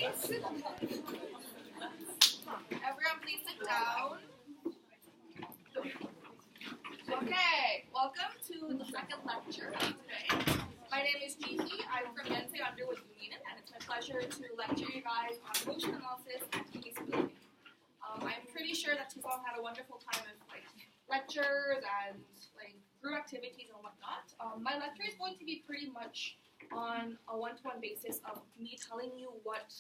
Everyone please sit down. Okay, welcome to the second lecture of today. My name is Jihee. I'm from Yonsei Underwood Union, and it's my pleasure to lecture you guys on motion analysis and case building. I'm pretty sure that you've all had a wonderful time of lectures and group activities and whatnot. My lecture is going to be pretty much on a one-to-one basis of me telling you what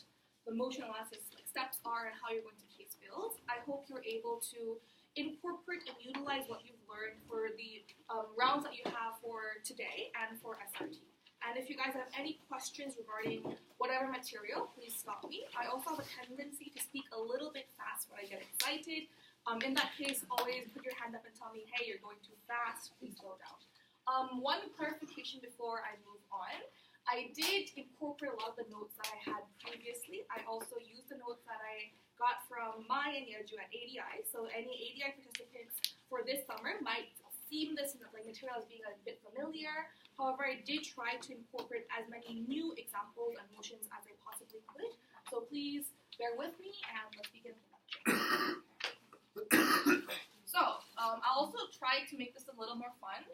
the motion analysis steps are and how you're going to case build. I hope you're able to incorporate and utilize what you've learned for the rounds that you have for today and for SRT. And if you guys have any questions regarding whatever material, please stop me. I also have a tendency to speak a little bit fast when I get excited. In that case, always put your hand up and tell me, hey, you're going too fast, please slow down. One clarification before I move on. I did incorporate a lot of the notes that I had previously. I also used the notes that I got from Mai and Yeju at ADI. So any ADI participants for this summer might seem this material as being a bit familiar. However, I did try to incorporate as many new examples and motions as I possibly could. So please bear with me and let's begin the lecture. So, I'll also try to make this a little more fun.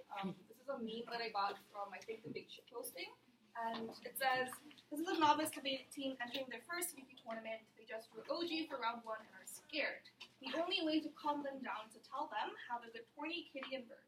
This is a meme that I got from, I think, the Big Shit posting. And it says, this is a novice debate team entering their first VP tournament. They just drew OG for round 1 and are scared. The only way to calm them down is to tell them, have a good tourney, kitty, and bird.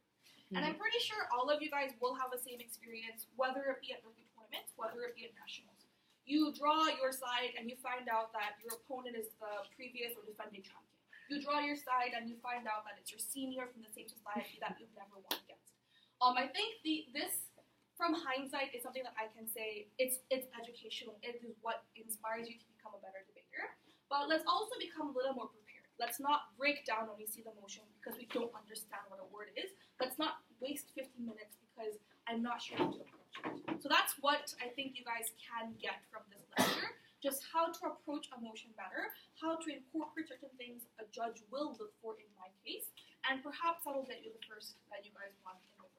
And I'm pretty sure all of you guys will have the same experience, whether it be at rookie tournaments, whether it be at nationals. You draw your side and you find out that your opponent is the previous or defending champion. You draw your side and you find out that it's your senior from the same society that you've never won against. I think this, from hindsight, is something that I can say it's educational. It is what inspires you to become a better debater. But let's also become a little more prepared. Let's not break down when we see the motion because we don't understand what a word is. Let's not waste 15 minutes because I'm not sure how to approach it. So that's what I think you guys can get from this lecture. Just how to approach a motion better, how to incorporate certain things a judge will look for in my case, and perhaps that'll get you the first that you guys want in the room.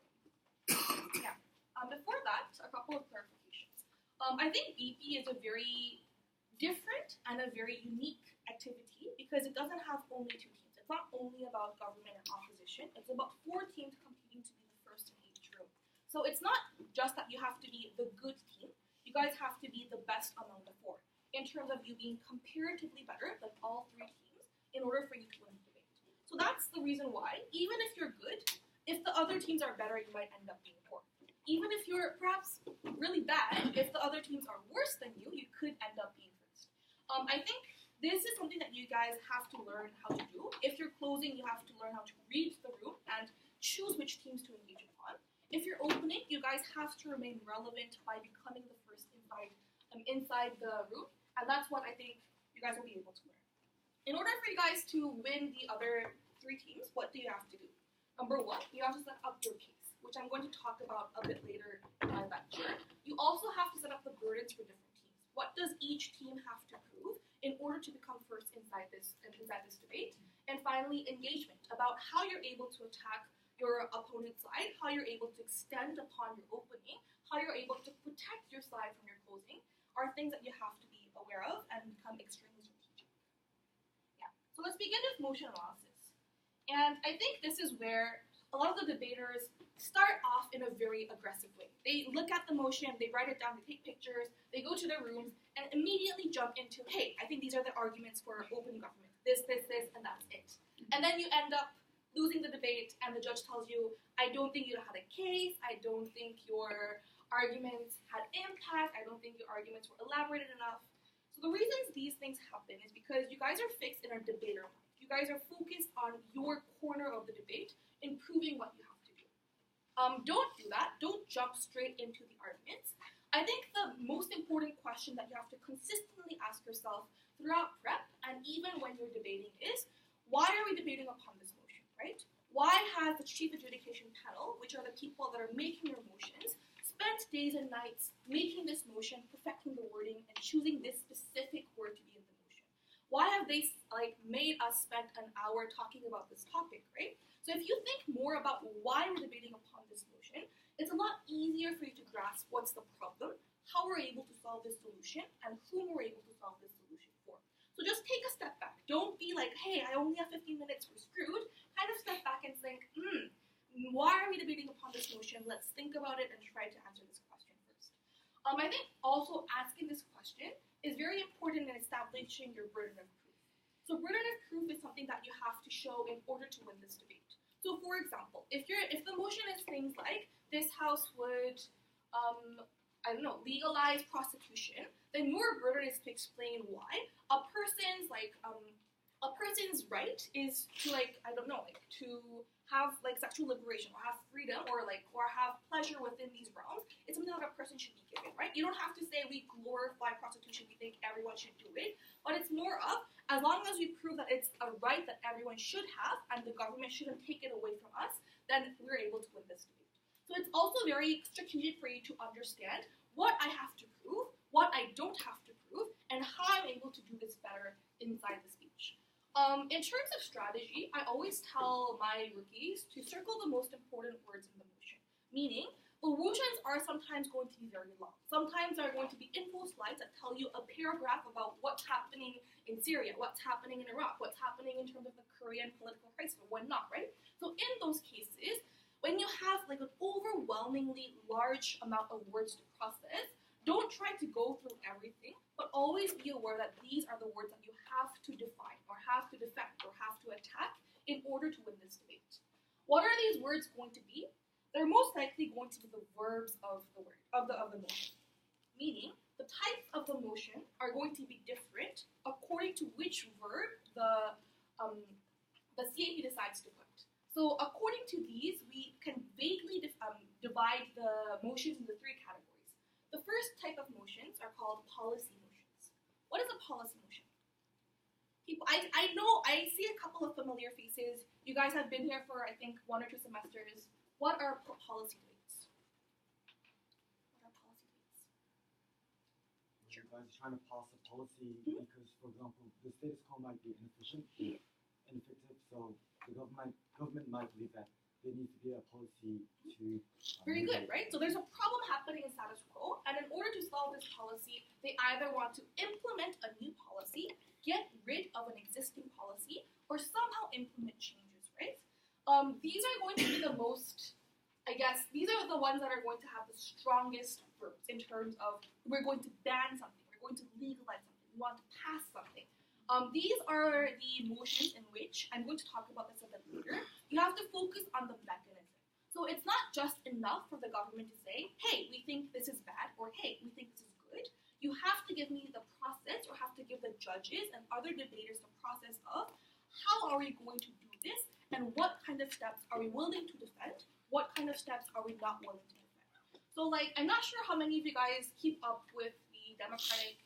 Yeah. Before that, a couple of clarifications. I think BP is a very different and a very unique activity because it doesn't have only 2 teams. It's not only about government and opposition. It's about 4 teams competing to be the first in each room. So it's not just that you have to be the good team. You guys have to be the best among the 4 in terms of you being comparatively better than all 3 teams in order for you to win the debate. So that's the reason why, even if you're good, if the other teams are better, you might end up being poor. Even if you're perhaps really bad, if the other teams are worse than you, you could end up being first. I think this is something that you guys have to learn how to do. If you're closing, you have to learn how to read the room and choose which teams to engage upon. If you're opening, you guys have to remain relevant by becoming the first inside the room, and that's what I think you guys will be able to learn. In order for you guys to win the other 3 teams, what do you have to do? Number 1, you have to set up your case, which I'm going to talk about a bit later in my lecture. You also have to set up the burdens for different teams. What does each team have to prove in order to become first inside this debate? And finally, engagement, about how you're able to attack your opponent's side, how you're able to extend upon your opening, how you're able to protect your side from your closing, are things that you have to be aware of and become extremely strategic. Yeah. So let's begin with motion analysis. And I think this is where a lot of the debaters start off in a very aggressive way. They look at the motion, they write it down, they take pictures, they go to their rooms, and immediately jump into, hey, I think these are the arguments for open government. This, and that's it. And then you end up losing the debate, and the judge tells you, I don't think you had a case, I don't think your arguments had impact, I don't think your arguments were elaborated enough. So the reasons these things happen is because you guys are fixed in a debater life. You guys are focused on your corner of the debate and proving what you have to do. Don't do that. Don't jump straight into the arguments. I think the most important question that you have to consistently ask yourself throughout prep and even when you're debating is, why are we debating upon this motion, right? Why has the chief adjudication panel, which are the people that are making your motions, spent days and nights making this motion, perfecting the wording, and choosing this specific word to be in the motion? Why have they made us spend an hour talking about this topic, right? So if you think more about why we're debating upon this motion, it's a lot easier for you to grasp what's the problem, how we're able to solve this solution, and whom we're able to solve this see like, hey, I only have 15 minutes, we're screwed, kind of step back and think, why are we debating upon this motion? Let's think about it and try to answer this question first. I think also asking this question is very important in establishing your burden of proof. So burden of proof is something that you have to show in order to win this debate. So for example, if the motion is things like this house would legalize prostitution, then your burden is to explain why a person's right is to to have sexual liberation or have freedom or have pleasure within these realms. It's something that a person should be given, right? You don't have to say we glorify prostitution, we think everyone should do it, but it's more of, as long as we prove that it's a right that everyone should have and the government shouldn't take it away from us, then we're able to win this debate. So it's also very strategic for you to understand what I have to prove, what I don't have to prove, and how I'm able to do this better inside the speech. In terms of strategy, I always tell my rookies to circle the most important words in the motion. Meaning, the motions are sometimes going to be very long. Sometimes they're going to be info slides that tell you a paragraph about what's happening in Syria, what's happening in Iraq, what's happening in terms of the Korean political crisis, or whatnot, right? So in those cases, when you have an overwhelmingly large amount of words to process, don't try to go through everything, but always be aware that these are the words that you have to define, or have to defend, or have to attack in order to win this debate. What are these words going to be? They're most likely going to be the verbs of the motion. Meaning, the types of the motion are going to be different according to which verb the CAP decides to put. So according to these, we can vaguely divide the motions into three categories. The first type of motions are called policy motions. What is a policy motion? People, I know, I see a couple of familiar faces. You guys have been here for, I think, 1 or 2 semesters. What are policy debates? What are policy debates? Sure. You guys are trying to pass a policy because, for example, the status quo might be inefficient, ineffective, so the government might believe that there needs to be a policy to... Very good, right? So there's a problem happening in status quo, and in order to solve this policy, they either want to implement a new policy, get rid of an existing policy, or somehow implement changes, right? These are going to be the most, these are the ones that are going to have the strongest verbs in terms of we're going to ban something, we're going to legalize something, we want to pass something. These are the motions in which, I'm going to talk about this a bit later, you have to focus on the mechanism. So it's not just enough for the government to say, hey, we think this is bad, or hey, we think this is good. You have to give me the process, or have to give the judges and other debaters the process of how are we going to do this, and what kind of steps are we willing to defend, what kind of steps are we not willing to defend. So I'm not sure how many of you guys keep up with the Democratic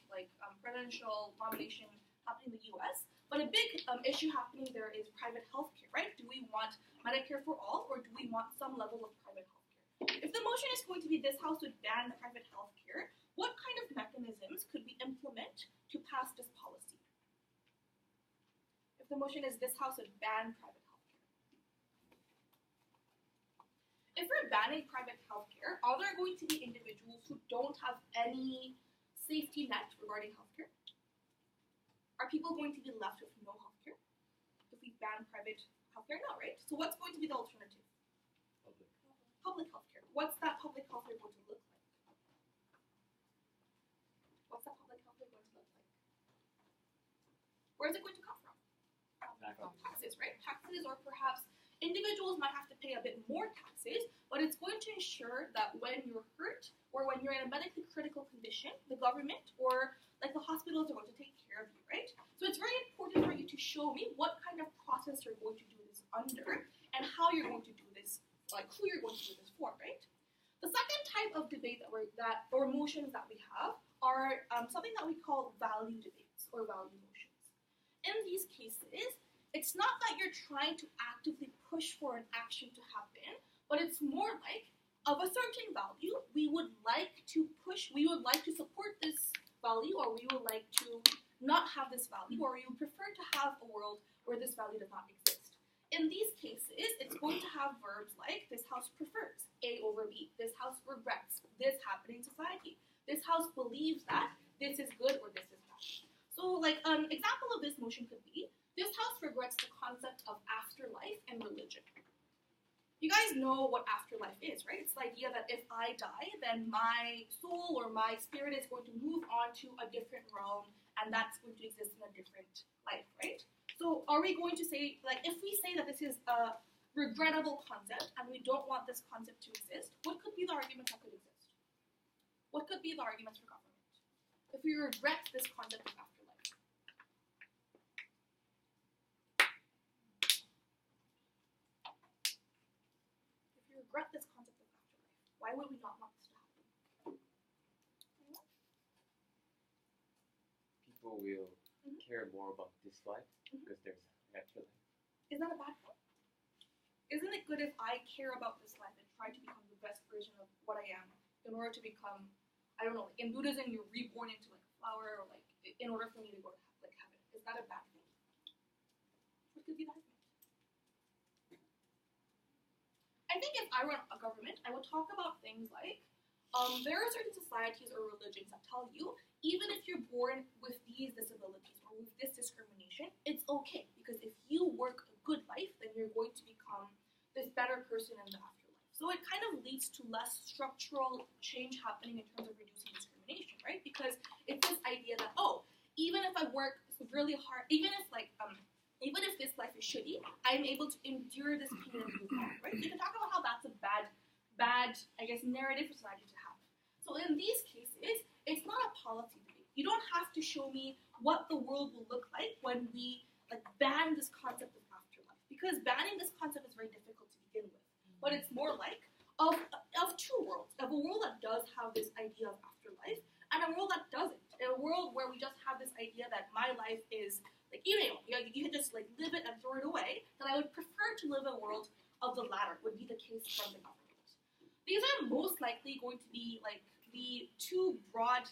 presidential nomination happening in the US, but a big issue happening there is private healthcare, right? Do we want Medicare for all, or do we want some level of private healthcare? If the motion is going to be this house would ban private healthcare, what kind of mechanisms could we implement to pass this policy? If the motion is this house would ban private healthcare. If we're banning private healthcare, are there going to be individuals who don't have any safety net regarding healthcare? Are people going to be left with no healthcare if we ban private healthcare? No, right? So what's going to be the alternative? Public healthcare. What's that public healthcare going to look like? What's that public healthcare going to look like? Where is it going to come from? Taxes, right? Taxes, or perhaps individuals might have to pay a bit more taxes, but it's going to ensure that when you're hurt or when you're in a medically critical condition, the government or the hospitals are going to take care of you, right? So it's very important for you to show me what kind of process you're going to do this under and how you're going to do this, who you're going to do this for, right? The second type of debate or motions that we have are something that we call value debates or value motions. In these cases, it's not that you're trying to actively push for an action to happen, but it's more like, of a certain value, we would like to support this value, or we would like to not have this value, or we would prefer to have a world where this value does not exist. In these cases, it's going to have verbs like, this house prefers A over B, this house regrets this happening in society, this house believes that this is good or this is bad. So an example of this motion could be, this house discuss the concept of afterlife and religion. You guys know what afterlife is, right? It's the idea that if I die, then my soul or my spirit is going to move on to a different realm, and that's going to exist in a different life, right? So are we going to say, like, if we say that this is a regrettable concept and we don't want this concept to exist, what could be the arguments that could exist? What could be the arguments for government if we regret this concept of afterlife? If we regret this concept of afterlife, why would we not want this to happen? People will care more about this life because there's an afterlife. Is that a bad thing? Isn't it good if I care about this life and try to become the best version of what I am in order to become, I don't know, like in Buddhism you're reborn into like a flower, or like in order for me to go to like heaven. Is that a bad thing? What could be that thing? I think if I run a government, I would talk about things like there are certain societies or religions that tell you even if you're born with these disabilities or with this discrimination, it's okay because if you work a good life, then you're going to become this better person in the afterlife. So it kind of leads to less structural change happening in terms of reducing discrimination, right? Because it's this idea that, oh, even if I work really hard, even if this life is shitty, I'm able to endure this pain and move on, right? So you can talk about how that's a bad, I guess, narrative for society to have. So in these cases, it's not a policy debate. You don't have to show me what the world will look like when we like ban this concept of afterlife, because banning this concept is very difficult to begin with. But it's more like of two worlds, of a world that does have this idea of afterlife and a world that doesn't. In a world where we just have this idea that my life is like, you can just like live it and throw it away, then I would prefer to live in a world of the latter, would be the case from the government. These are most likely going to be like the two broad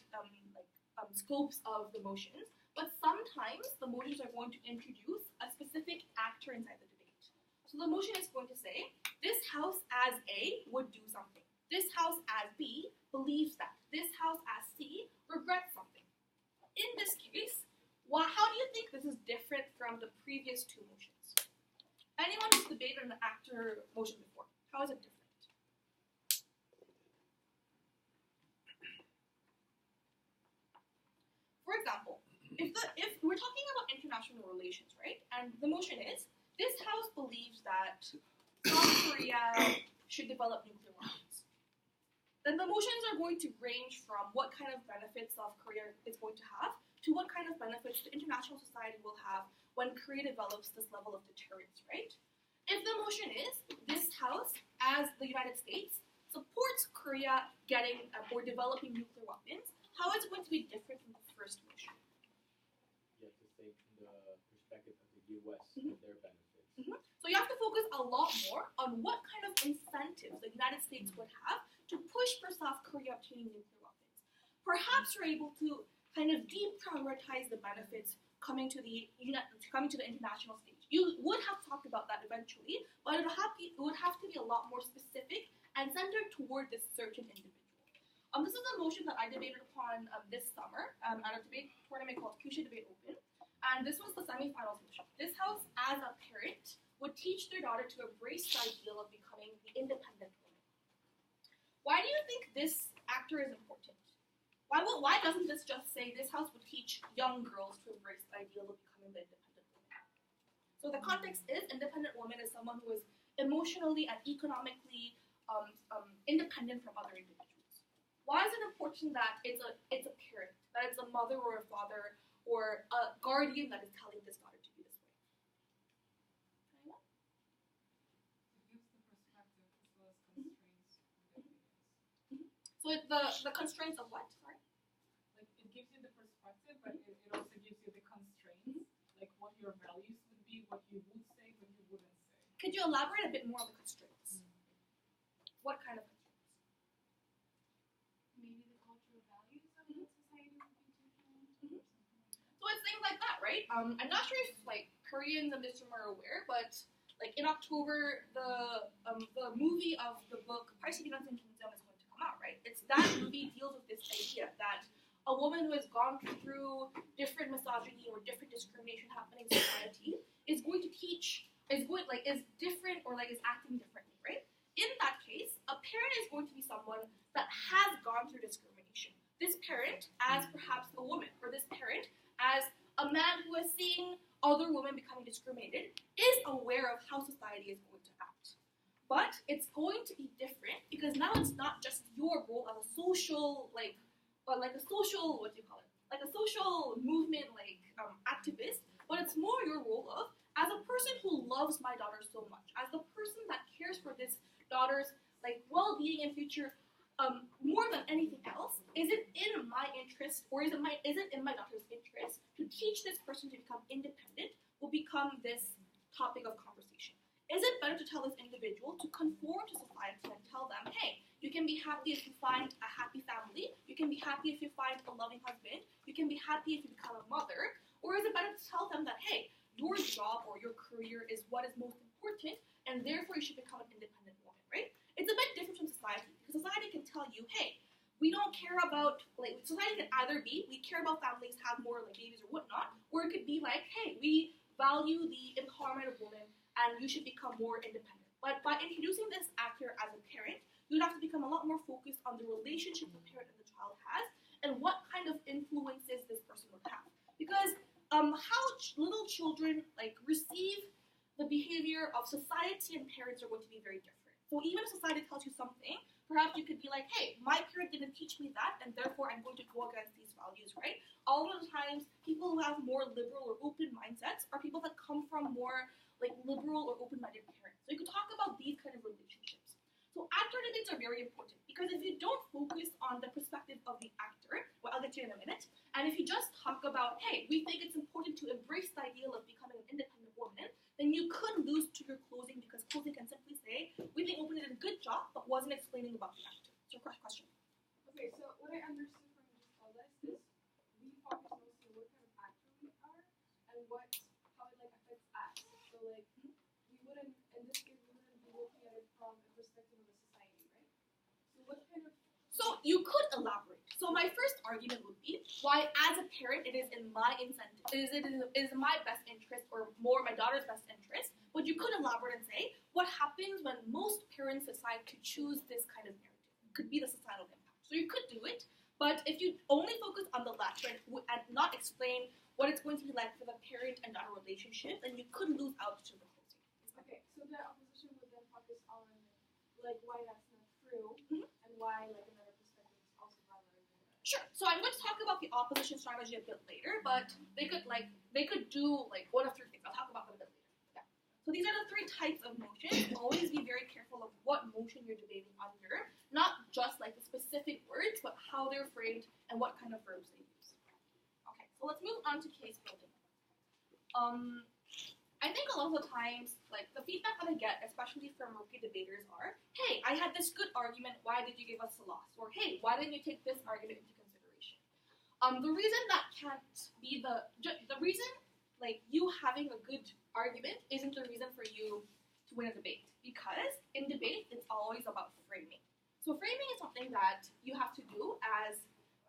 scopes of the motions, but sometimes the motions are going to introduce a specific actor inside the debate. So the motion is going to say, this house as A would do something. This house as B believes that. This house as C regrets something. In this case, how do you think this is different from the previous two motions? Anyone who's debated an actor motion before, how is it different? For example, if we're talking about international relations, right? And the motion is, this house believes that South Korea should develop nuclear weapons. Then the motions are going to range from what kind of benefits South Korea is going to have to what kind of benefits the international society will have when Korea develops this level of deterrence, right? If the motion is, this house, as the United States, supports Korea getting or developing nuclear weapons, how is it going to be different from the first motion? You have to think from the perspective of the U.S. and their benefits. So you have to focus a lot more on what kind of incentives the United States would have to push for South Korea obtaining nuclear weapons. Perhaps you're able to kind of deprioritize the benefits coming to the international stage. You would have talked about that eventually, but it would have to be a lot more specific and centered toward this certain individual. This is a motion that I debated upon this summer at a debate tournament called Kyushu Debate Open, and this was the semifinals motion. This house, as a parent, would teach their daughter to embrace the ideal of becoming the independent woman. Why do you think this actor is important? Why doesn't this just say this house would teach young girls to embrace the ideal of becoming the independent woman? So the context is, independent woman is someone who is emotionally and economically independent from other individuals. Why is it important that it's a parent, that it's a mother or a father or a guardian that is telling this daughter to be this way? Anyone? It gives the perspective as well as constraints. So the constraints of what? Sorry? Like it gives you the perspective, but it also gives you the constraints, like what your values would be, what you would say, what you wouldn't say. Could you elaborate a bit more on the constraints? What kind of constraints? Maybe the cultural values of what society would be teaching or something like that. So it's things like that, right? I'm not sure if like Koreans in this room are aware, but like in October, the movie of the book Parsibinan Kingdom is going to come out, right? It's that movie deals with this idea that a woman who has gone through different misogyny or different discrimination happening in society is going to is different or is acting differently, right? In that case, a parent is going to be someone that has gone through discrimination. This parent, as perhaps a woman, or this parent, as a man who is seeing other women becoming discriminated, is aware of how society is going to act. But it's going to be different because now it's not just your role as a social, a social, what do you call it? Like a social movement, activist, but it's more your role of, as a person who loves my daughter so much, as the person that cares for this daughter's well-being and future more than anything else, is it in my interest, or is it in my daughter's interest to teach this person to become independent, will become this topic of conversation? Is it better to tell this individual to conform to society and tell them, hey, you can be happy if you find a happy family, you can be happy if you find a loving husband, you can be happy if you become a mother, or is it better to tell them that, hey, your job or your career is what is most important, and therefore you should become an independent woman, right? It's a bit different from society, because society can tell you, hey, we don't care about, society can either be, we care about families have more babies or whatnot, or it could be hey, we value the empowerment of women, and you should become more independent. But by introducing this actor as a parent, you'd have to become a lot more focused on the relationship the parent and the child has, and what kind of influences this person would have. Because how little children receive the behavior of society and parents are going to be very different. So even if society tells you something, perhaps you could be hey, my parent didn't teach me that, and therefore I'm going to go against these values, right? All of the times, people who have more liberal or open mindsets are people that come from more liberal or open-minded parents. So you could talk about these kind of relationships. So actor debates are very important, because if you don't focus on the perspective of the actor, well, I'll get to you in a minute, and if you just talk about, hey, we think it's important to embrace the ideal of becoming an independent woman, then you could lose to your closing, because closing can simply say, we think Open did a good job, but wasn't explaining about the actor. So question. Okay, so what I understood from just all this is we focus mostly on what kind of actor we are and how it affects us. So we wouldn't, in this case, we wouldn't be looking at it from a perspective of a society, right? So what kind of... So you could elaborate. So my first argument would be why, as a parent, it is in my incentive, it is in my best interest, or more my daughter's best interest. But you could elaborate and say what happens when most parents decide to choose this kind of narrative. It could be the societal impact. So you could do it, but if you only focus on the latter and not explain what it's going to be like for the parent and daughter relationship, then you could lose out to the closing. Okay, so the opposition would then focus on why that's not true, and why another perspective is also valid. Sure. So I'm going to talk about the opposition strategy a bit later, but they could do one of three things. I'll talk about them a bit later. Yeah. So these are the three types of motions. Always be very careful of what motion you're debating under, not just the specific words, but how they're framed and what kind of verbs they use. Okay. So let's move on to case building. I think a lot of the times, the feedback that I get, especially from rookie debaters, are, hey, I had this good argument, why did you give us a loss? Or, hey, why didn't you take this argument into consideration? The reason that can't be the reason, you having a good argument isn't the reason for you to win a debate. Because in debate, it's always about framing. So framing is something that you have to do as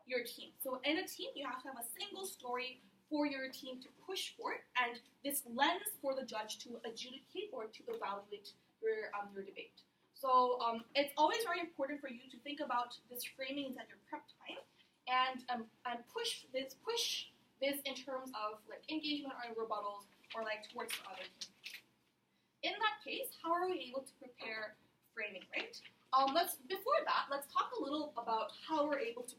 your team. So in a team, you have to have a single story for your team to push for, and this lens for the judge to adjudicate or to evaluate your debate. So it's always very important for you to think about this framing at your prep time, and push this in terms of engagement or rebuttals, or towards the other team. In that case, how are we able to prepare framing, right? Before that, let's talk a little about how we're able to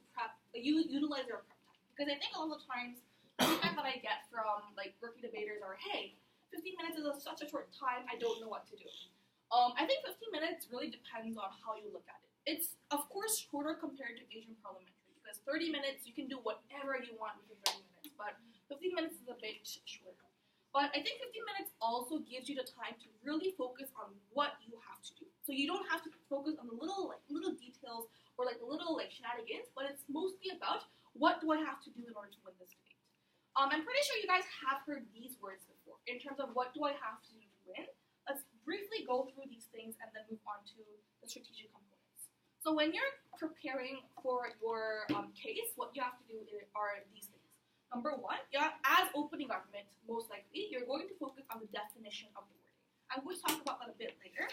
utilize our prep time, because I think a lot of the times the feedback that I get from rookie debaters are, hey, 15 minutes is such a short time, I don't know what to do. I think 15 minutes really depends on how you look at it. It's, of course, shorter compared to Asian parliamentary, because 30 minutes, you can do whatever you want within 30 minutes, but 15 minutes is a bit shorter. But I think 15 minutes also gives you the time to really focus on what you have to do. So you don't have to focus on the little details or the little shenanigans, but it's mostly about what do I have to do in order to win this debate. I'm pretty sure you guys have heard these words before, in terms of what do I have to do to win. Let's briefly go through these things and then move on to the strategic components. So when you're preparing for your case, what you have to do are these things. Number one, as opening argument, most likely, you're going to focus on the definition of the wording. I'm going to talk about that a bit later.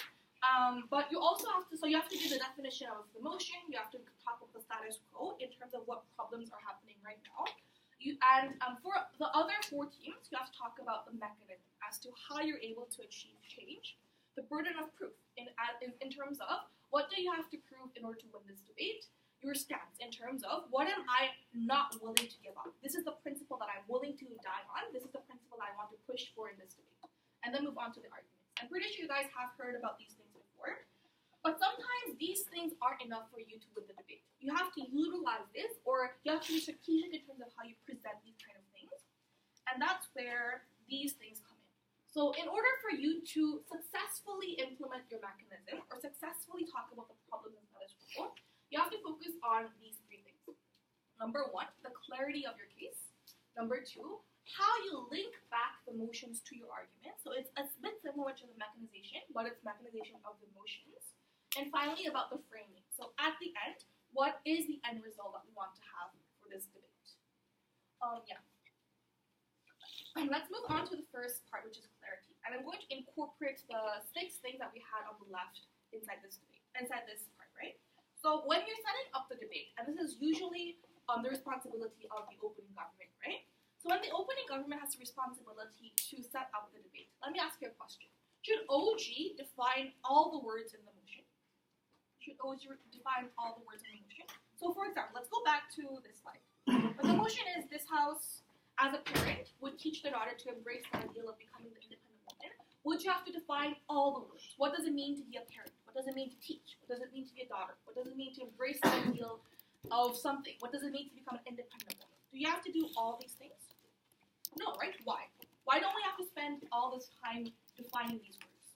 But you also have to, so you have to give the definition of the motion, you have to talk about the status quo in terms of what problems are happening right now. For the other 4 teams, you have to talk about the mechanism as to how you're able to achieve change, the burden of proof in terms of what do you have to prove in order to win this debate, your stance in terms of what am I not willing to give up. This is the principle that I'm willing to die on. This is the principle that I want to push for in this debate. And then move on to the arguments. I'm pretty sure you guys have heard about these things before. But sometimes these things aren't enough for you to win the debate. You have to utilize this, or you have to be strategic in terms of how you present these kind of things. And that's where these things come in. So in order for you to successfully implement your mechanism, or successfully talk about the problem and status quo, you have to focus on these 3 things. Number 1, the clarity of your case. Number 2, how you link back the motions to your argument. So it's a bit similar to the mechanization, but it's mechanization of the motions. And finally, about the framing. So at the end, what is the end result that we want to have for this debate? Let's move on to the first part, which is clarity. And I'm going to incorporate the 6 things that we had on the left inside this debate, inside this part, right? So when you're setting up the debate, and this is usually the responsibility of the opening government, right? So when the opening government has the responsibility to set up the debate, let me ask you a question. Should OG define all the words in the motion? Should OG define all the words in the motion? So for example, let's go back to this slide. But the motion is this house, as a parent, would teach their daughter to embrace the ideal of becoming the independent woman. Would you have to define all the words? What does it mean to be a parent? What does it mean to teach? What does it mean to be a daughter? What does it mean to embrace the ideal of something? What does it mean to become an independent woman? Do you have to do all these things? No, right? Why? Why don't we have to spend all this time defining these words?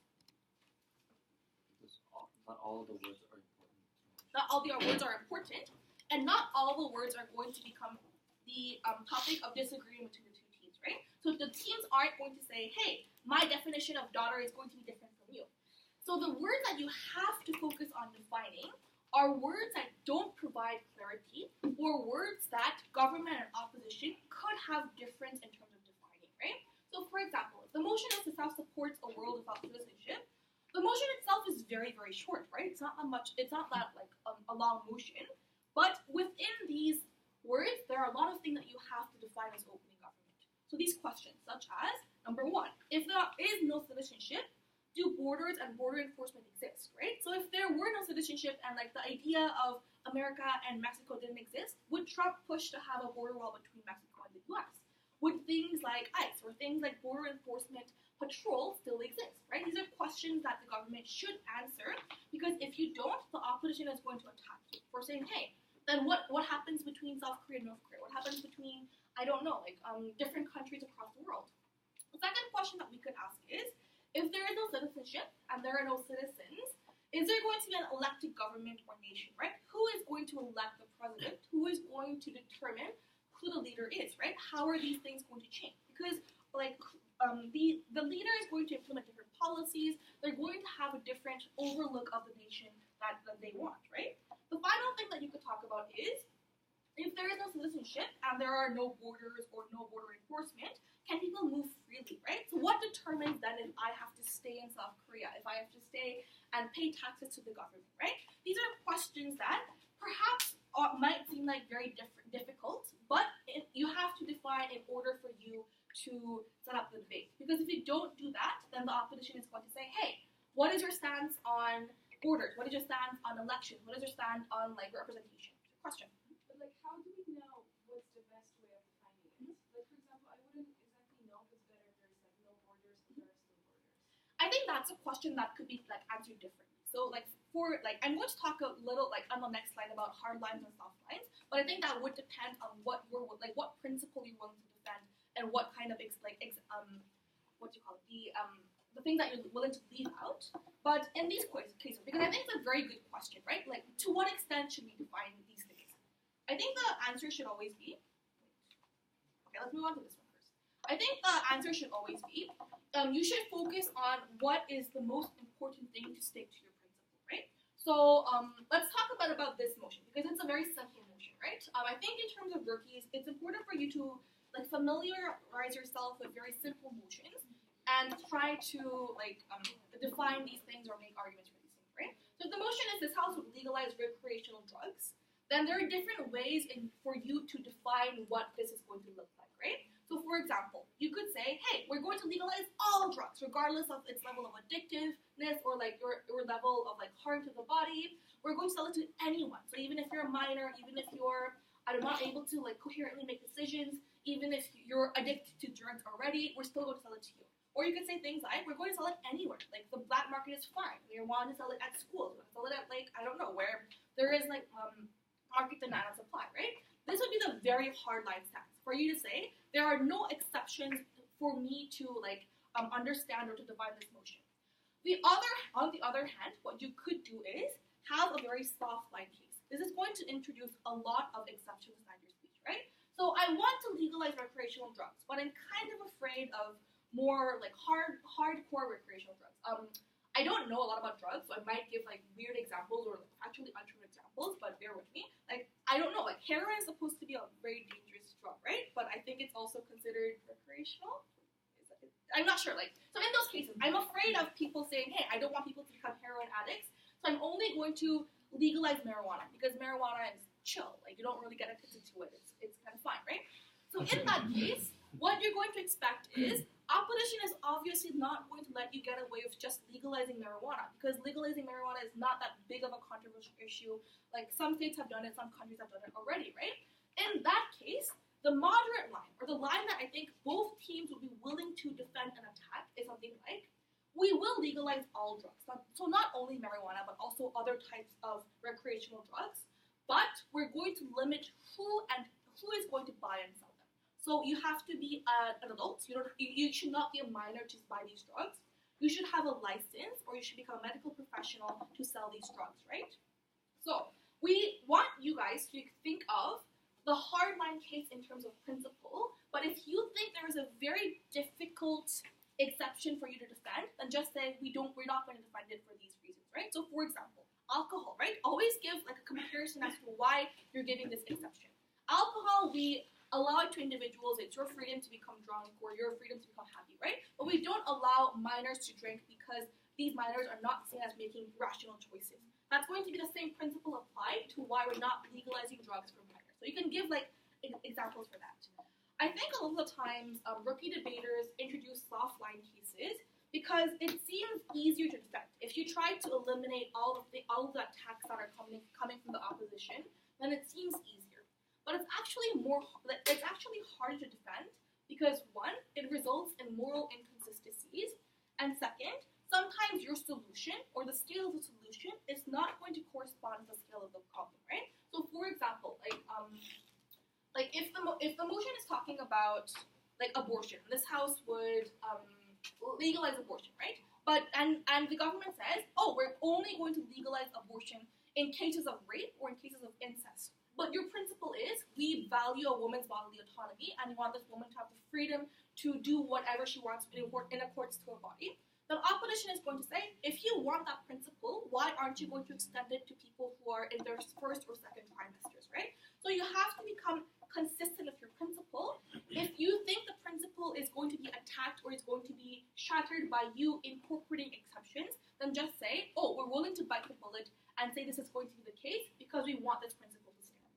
Because not all of the words are important. Not all the words are important, and not all the words are going to become the topic of disagreement between the 2 teams, right? So the teams aren't going to say, hey, my definition of daughter is going to be different from you. So the words that you have to focus on defining are words that don't provide clarity, or words that government and opposition could have difference in terms of defining, right? So for example, if the motion is the South supports a world without citizenship, the motion itself is very, very short, right? It's not that like a long motion, but within these words, there are a lot of things that you have to define as opening government. So these questions, such as, number 1, if there is no citizenship, do borders and border enforcement exist, right? So if there were no citizenship and like the idea of America and Mexico didn't exist, would Trump push to have a border wall between Mexico and the US? Would things like ICE or things like border enforcement patrol still exist, right? These are questions that the government should answer, because if you don't, the opposition is going to attack you for saying, hey, then what happens between South Korea and North Korea? What happens between, I don't know, like different countries across the world? The second question that we could ask is, if there is no citizenship and there are no citizens, is there going to be an elected government or nation, right? Who is going to elect the president? Who is going to determine who the leader is, right? How are these things going to change? Because like the leader is going to implement different policies. They're going to have a different overlook of the nation that they want, right? The final thing that you could talk about is, if there is no citizenship and there are no borders or no border enforcement, can people move freely, right? So what determines then if I have to stay in South Korea, if I have to stay and pay taxes to the government, right? These are questions that perhaps might seem like very difficult, but you have to define in order for you to set up the debate. Because if you don't do that, then the opposition is going to say, hey, what is your stance on borders? What is your stance on elections? What is your stance on like representation? Question. But like, how do we know what's the best way of defining it? Like, for example, I wouldn't exactly know if it's better if there's like no borders, but there are still borders. I think that's a question that could be like answered differently. So like for like, I'm going to talk a little like on the next slide about hard lines and soft lines, but I think that would depend on what you're like, what principle you're willing to defend, and what kind of what do you call it, the things that you're willing to leave out. But in these cases, because I think it's a very good question, right? Like, to what extent should we define these things? I think the answer should always be, okay, let's move on to this one first. I think the answer should always be, you should focus on what is the most important thing to stick to your principle, right? So let's talk about this motion, because it's a very simple motion, right? I think in terms of rookies, it's important for you to like familiarize yourself with very simple motions, and try to define these things or make arguments for these things, right? So if the motion is this house would legalize recreational drugs, then there are different ways for you to define what this is going to look like, right? So for example, you could say, hey, we're going to legalize all drugs, regardless of its level of addictiveness or your level of harm to the body. We're going to sell it to anyone. So even if you're a minor, even if you're not able to coherently make decisions, even if you're addicted to drugs already, we're still going to sell it to you. Or you could say things like, we're going to sell it anywhere. The black market is fine. We want to sell it at schools. We want to sell it at I don't know, where there is market demand and supply, right? This would be the very hard line stance for you to say there are no exceptions for me to understand or to define this motion. On the other hand, what you could do is have a very soft line case. This is going to introduce a lot of exceptions inside your speech, right? So I want to legalize recreational drugs, but I'm kind of afraid of more hardcore recreational drugs. I don't know a lot about drugs, so I might give weird examples or actually untrue examples, but bear with me. I don't know, heroin is supposed to be a very dangerous drug, right? But I think it's also considered recreational. I'm not sure. So in those cases, I'm afraid of people saying, hey, I don't want people to become heroin addicts, so I'm only going to legalize marijuana because marijuana is chill. You don't really get addicted to it. It's kind of fine, right? So in that case, what you're going to expect is opposition is obviously not going to let you get away with just legalizing marijuana because legalizing marijuana is not that big of a controversial issue. Some states have done it, some countries have done it already, right? In that case, the moderate line, or the line that I think both teams would be willing to defend and attack, is something like, we will legalize all drugs. So not only marijuana, but also other types of recreational drugs, but we're going to limit who is going to buy and sell them. So you have to be an adult. You should not be a minor to buy these drugs. You should have a license, or you should become a medical professional to sell these drugs, right? So we want you guys to think of the hardline case in terms of principle, but if you think there is a very difficult exception for you to defend, then just say we're not going to defend it for these reasons, right? So for example, alcohol, right? Always give a comparison as to why you're giving this exception. Alcohol, we allow it to individuals. It's your freedom to become drunk or your freedom to become happy, right? But we don't allow minors to drink because these minors are not seen as making rational choices. That's going to be the same principle applied to why we're not legalizing drugs for minors. So you can give examples for that. I think a lot of the times rookie debaters introduce soft line cases because it seems easier to defend. If you try to eliminate all of the attacks that are coming from the opposition, then it seems easier. But it's actually harder to defend because one, it results in moral inconsistencies, and second, sometimes your solution or the scale of the solution is not going to correspond to the scale of the problem, right? So for example, if the motion is talking about abortion, this house would legalize abortion, right? And the government says, oh, we're only going to legalize abortion in cases of rape or in cases of incest. But your principle is we value a woman's bodily autonomy and we want this woman to have the freedom to do whatever she wants in accordance to her body. The opposition is going to say, if you want that principle, why aren't you going to extend it to people who are in their first or second trimesters, right? So you have to become consistent with your principle. If you think the principle is going to be attacked or is going to be shattered by you incorporating exceptions, then just say, oh, we're willing to bite the bullet and say this is going to be the case because we want this principle to stand.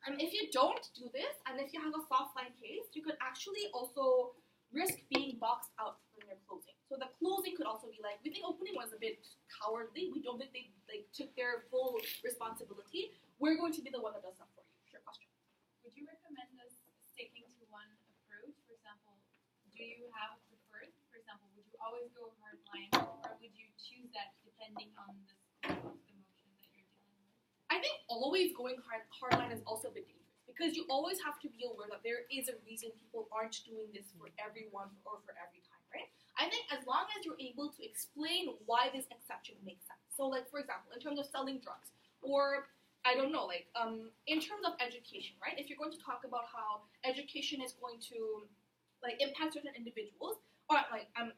And if you don't do this, and if you have a soft line case, you could actually also risk being boxed out from your closing. So the closing could also be we think opening was a bit cowardly. We don't think they took their full responsibility. We're going to be the one that does that for you. Sure, question. Would you recommend us sticking to one approach? For example, do you have a preferred? For example, would you always go hard line, or would you choose that depending on the scope of the motion that you're dealing with? I think always going hard line is also a bit dangerous because you always have to be aware that there is a reason people aren't doing this for everyone or for every time, right? I think as long as you're able to explain why this exception makes sense. So for example, in terms of selling drugs, or I don't know, in terms of education, right? If you're going to talk about how education is going to impact certain individuals, or I had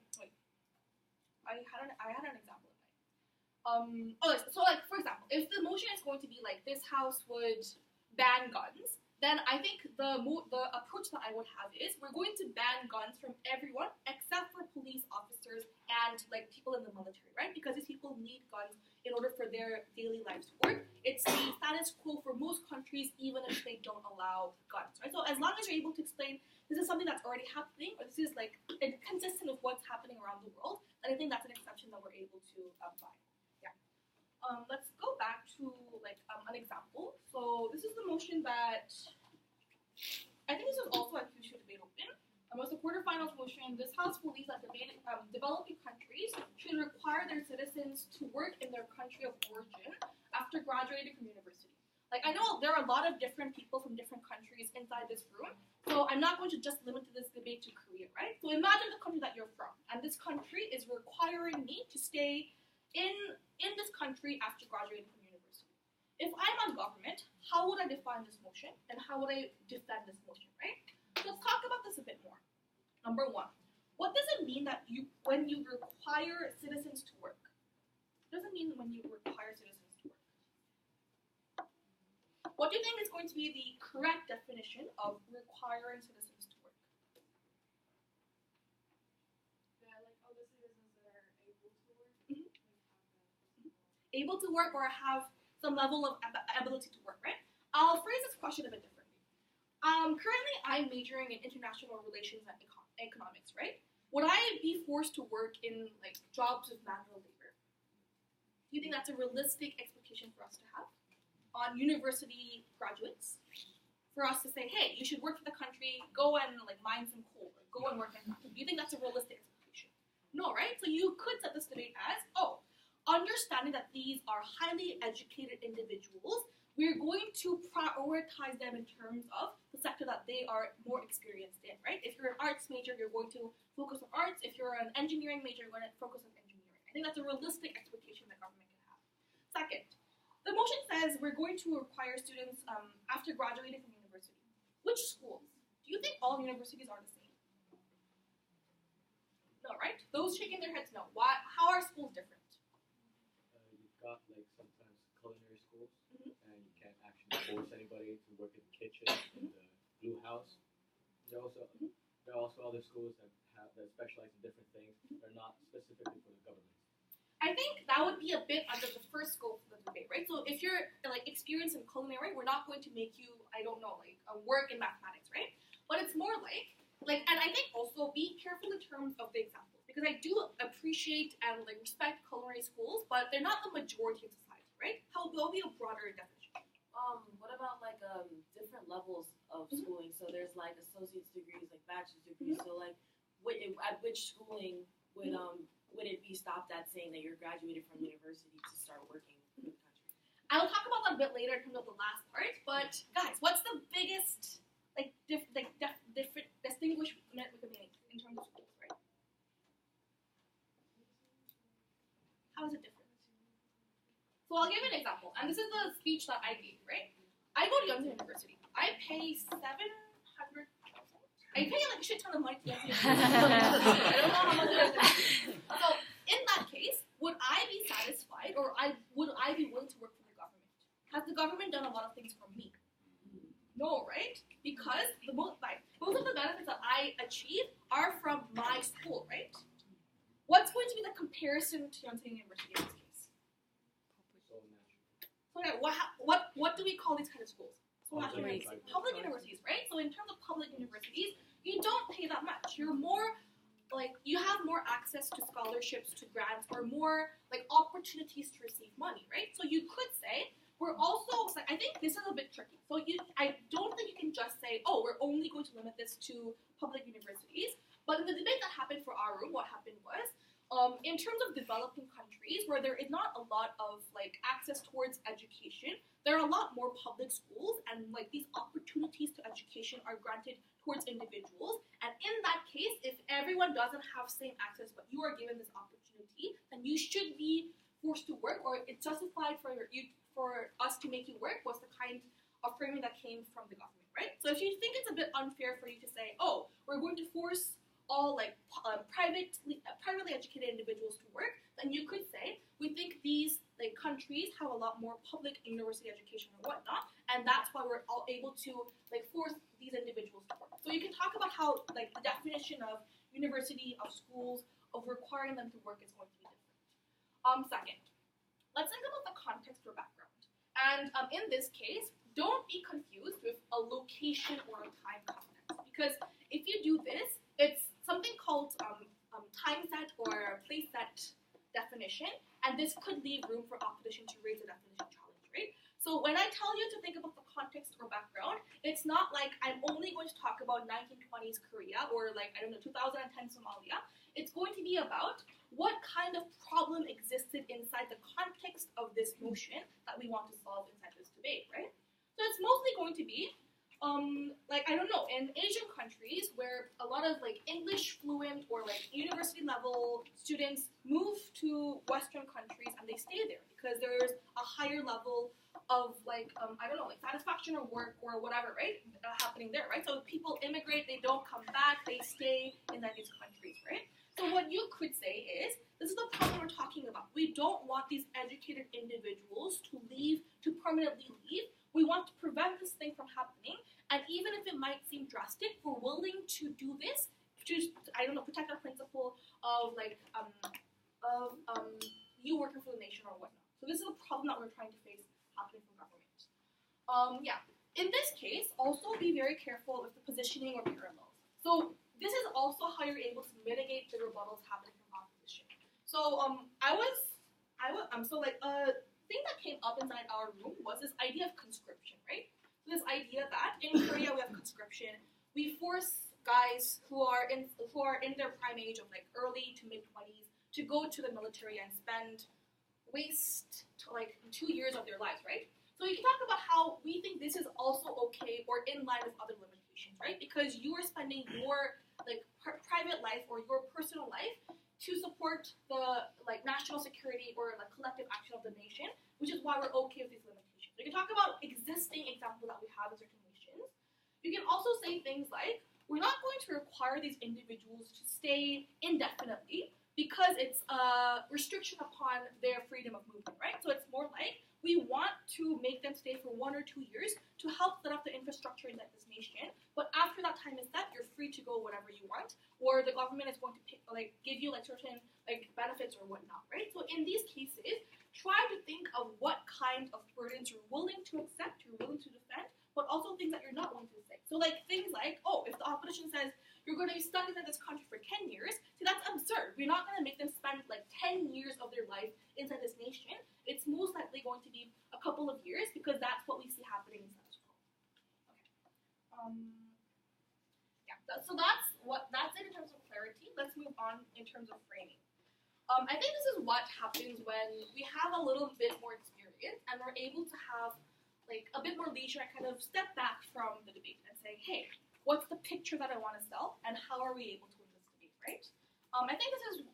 an example in mind. For example, if the motion is going to be this house would ban guns, then I think the approach that I would have is we're going to ban guns from everyone except for police officers and like people in the military, right? Because these people need guns in order for their daily lives to work. It's the status quo for most countries, even if they don't allow guns, right? So as long as you're able to explain this is something that's already happening, or this is like consistent with what's happening around the world, then I think that's an exception that we're able to find. Yeah. Let's go back to like an example. So this is the motion that I think this was also at Kyushu Debate Open. It was the quarterfinals motion. This House believes that developing countries should require their citizens to work in their country of origin after graduating from university. Like, I know there are a lot of different people from different countries inside this room, so I'm not going to just limit this debate to Korea, right? So imagine the country that you're from, and this country is requiring me to stay in this country after graduating from university. If I'm on government, how would I define this motion, and how would I defend this motion, right? So let's talk about this a bit more. Number one, what does it mean that when you require citizens to work? What does it mean when you require citizens to work? What do you think is going to be the correct definition of requiring citizens to work? Yeah, like all the citizens that are able to work. Mhm. Like, have that. Able to work or have some level of ability to work, right? I'll phrase this question a bit differently. Currently, I'm majoring in international relations and economics, right? Would I be forced to work in like jobs with manual labor? Do you think that's a realistic expectation for us to have on university graduates? For us to say, hey, you should work for the country, go and like mine some coal, or go and work in factory. Do you think that's a realistic expectation? No, right? So you could set this debate as, understanding that these are highly educated individuals, we're going to prioritize them in terms of the sector that they are more experienced in, right? If you're an arts major, you're going to focus on arts. If you're an engineering major, you're going to focus on engineering. I think that's a realistic expectation that government can have. Second, the motion says we're going to require students after graduating from university. Which schools? Do you think all universities are the same? No, right? Those shaking their heads, no. Why? How are schools different? You've got like sometimes culinary schools, Mhm. and you can't actually force anybody to work in the kitchen in the blue house. There are also other schools that specialize in different things. They're not specifically for the government. I think that would be a bit under the first scope of the debate, right? So if you're like experienced in culinary, we're not going to make you, I don't know, like work in mathematics, right? But it's more like, and I think also be careful in terms of the examples, because I do appreciate and like respect culinary schools, but they're not the majority of society, right? There'll be a broader definition. What about like different levels of Mhm. schooling? So there's like associate's degrees, like bachelor's degrees. So like, at which schooling would it be stopped at saying that you're graduated from university to start working for the country? I'll talk about that a bit later in terms of the last part. But guys, what's the biggest different distinguishment we can make in terms of schools, right? How is it different? So I'll give you an example, and this is the speech that I gave, right? I go to Yonsei University. I pay $700,000. I pay like a shit ton of money to Yonsei University. I don't know how much it is. So in that case, would I be satisfied, or would I be willing to work for the government? Has the government done a lot of things for me? No, right? Because most of the benefits that I achieve are from my school, right? What's going to be the comparison to Yonsei University in this case? So natural. So yeah, what do we call these kind of schools? So public universities, right? So in terms of public universities, you don't pay that much. You're more like, you have more access to scholarships, to grants, or more like opportunities to receive money, right? So you could say we're also, I think this is a bit tricky. So I don't think you can just say, we're only going to limit this to public universities. But in the debate that happened for our room, what happened was, in terms of developing countries where there is not a lot of like access towards education, there are a lot more public schools, and like these opportunities to education are granted towards individuals. And in that case, if everyone doesn't have same access, but you are given this opportunity, then you should be forced to work, or it's justified for us to make you work, was the kind of framing that came from the government, right? So if you think it's a bit unfair for you to say, we're going to force all like privately educated individuals to work, then you could say we think these like countries have a lot more public university education or whatnot, and that's why we're all able to like force these individuals to work. So you can talk about how like the definition of university, of schools, of requiring them to work is going to be different. Second, let's think about the context or background. And in this case, don't be confused with a location or a time context, because if you do this, it's something called time set or place set definition, and this could leave room for opposition to raise a definition challenge, right? So when I tell you to think about the context or background, it's not like I'm only going to talk about 1920s Korea or like, I don't know, 2010 Somalia. It's going to be about what kind of problem existed inside the context of this motion that we want to solve inside this debate, right? So it's mostly going to be like, I don't know, in Asian countries where a lot of like English fluent or like university level students move to Western countries and they stay there because there's a higher level of like, I don't know, like satisfaction or work or whatever, right, happening there, right? So people immigrate, they don't come back, they stay in these countries, right? So what you could say is, this is the problem we're talking about. We don't want these educated individuals to leave, to permanently leave. We want to prevent this thing from happening, and even if it might seem drastic, we're willing to do this to, I don't know, protect our principle of like, you working for the nation or whatnot. So this is a problem that we're trying to face happening from government. Yeah. In this case, also be very careful with the positioning or parallels. So this is also how you're able to mitigate the rebuttals happening from opposition. So so like thing that came up inside our room was this idea of conscription, right? So this idea that in Korea we have conscription. We force guys who are in their prime age of like early to mid 20s to go to the military and waste like 2 years of their lives, right? So you can talk about how we think this is also okay or in line with other limitations, right? Because you are spending your like private life or your personal life to support the like national security or like collective action of the nation, which is why we're okay with these limitations. You can talk about existing examples that we have in certain nations. You can also say things like, we're not going to require these individuals to stay indefinitely because it's a restriction upon their freedom of movement, right? So it's more like, we want to make them stay for 1 or 2 years to help set up the infrastructure in this nation, but after that time is set, you're free to go whatever you want, or the government is going to give you like certain like benefits or whatnot, right? So in these cases, try to think of what kind of burdens you're willing to accept, you're willing to defend, but also things that you're not willing to say. So like things like, oh, if the opposition says you're going to be stuck in this country for 10 years, see, that's absurd. We're not going to make them spend like 10 years of their life inside this nation. It's most likely going to be a couple of years because that's what we see happening in status quo. Okay. Yeah. So that's it in terms of clarity. Let's move on in terms of framing. I think this is what happens when we have a little bit more experience and we're able to have like a bit more leisure and kind of step back from the debate and say, hey, what's the picture that I want to sell and how are we able to win this debate, right? I think this is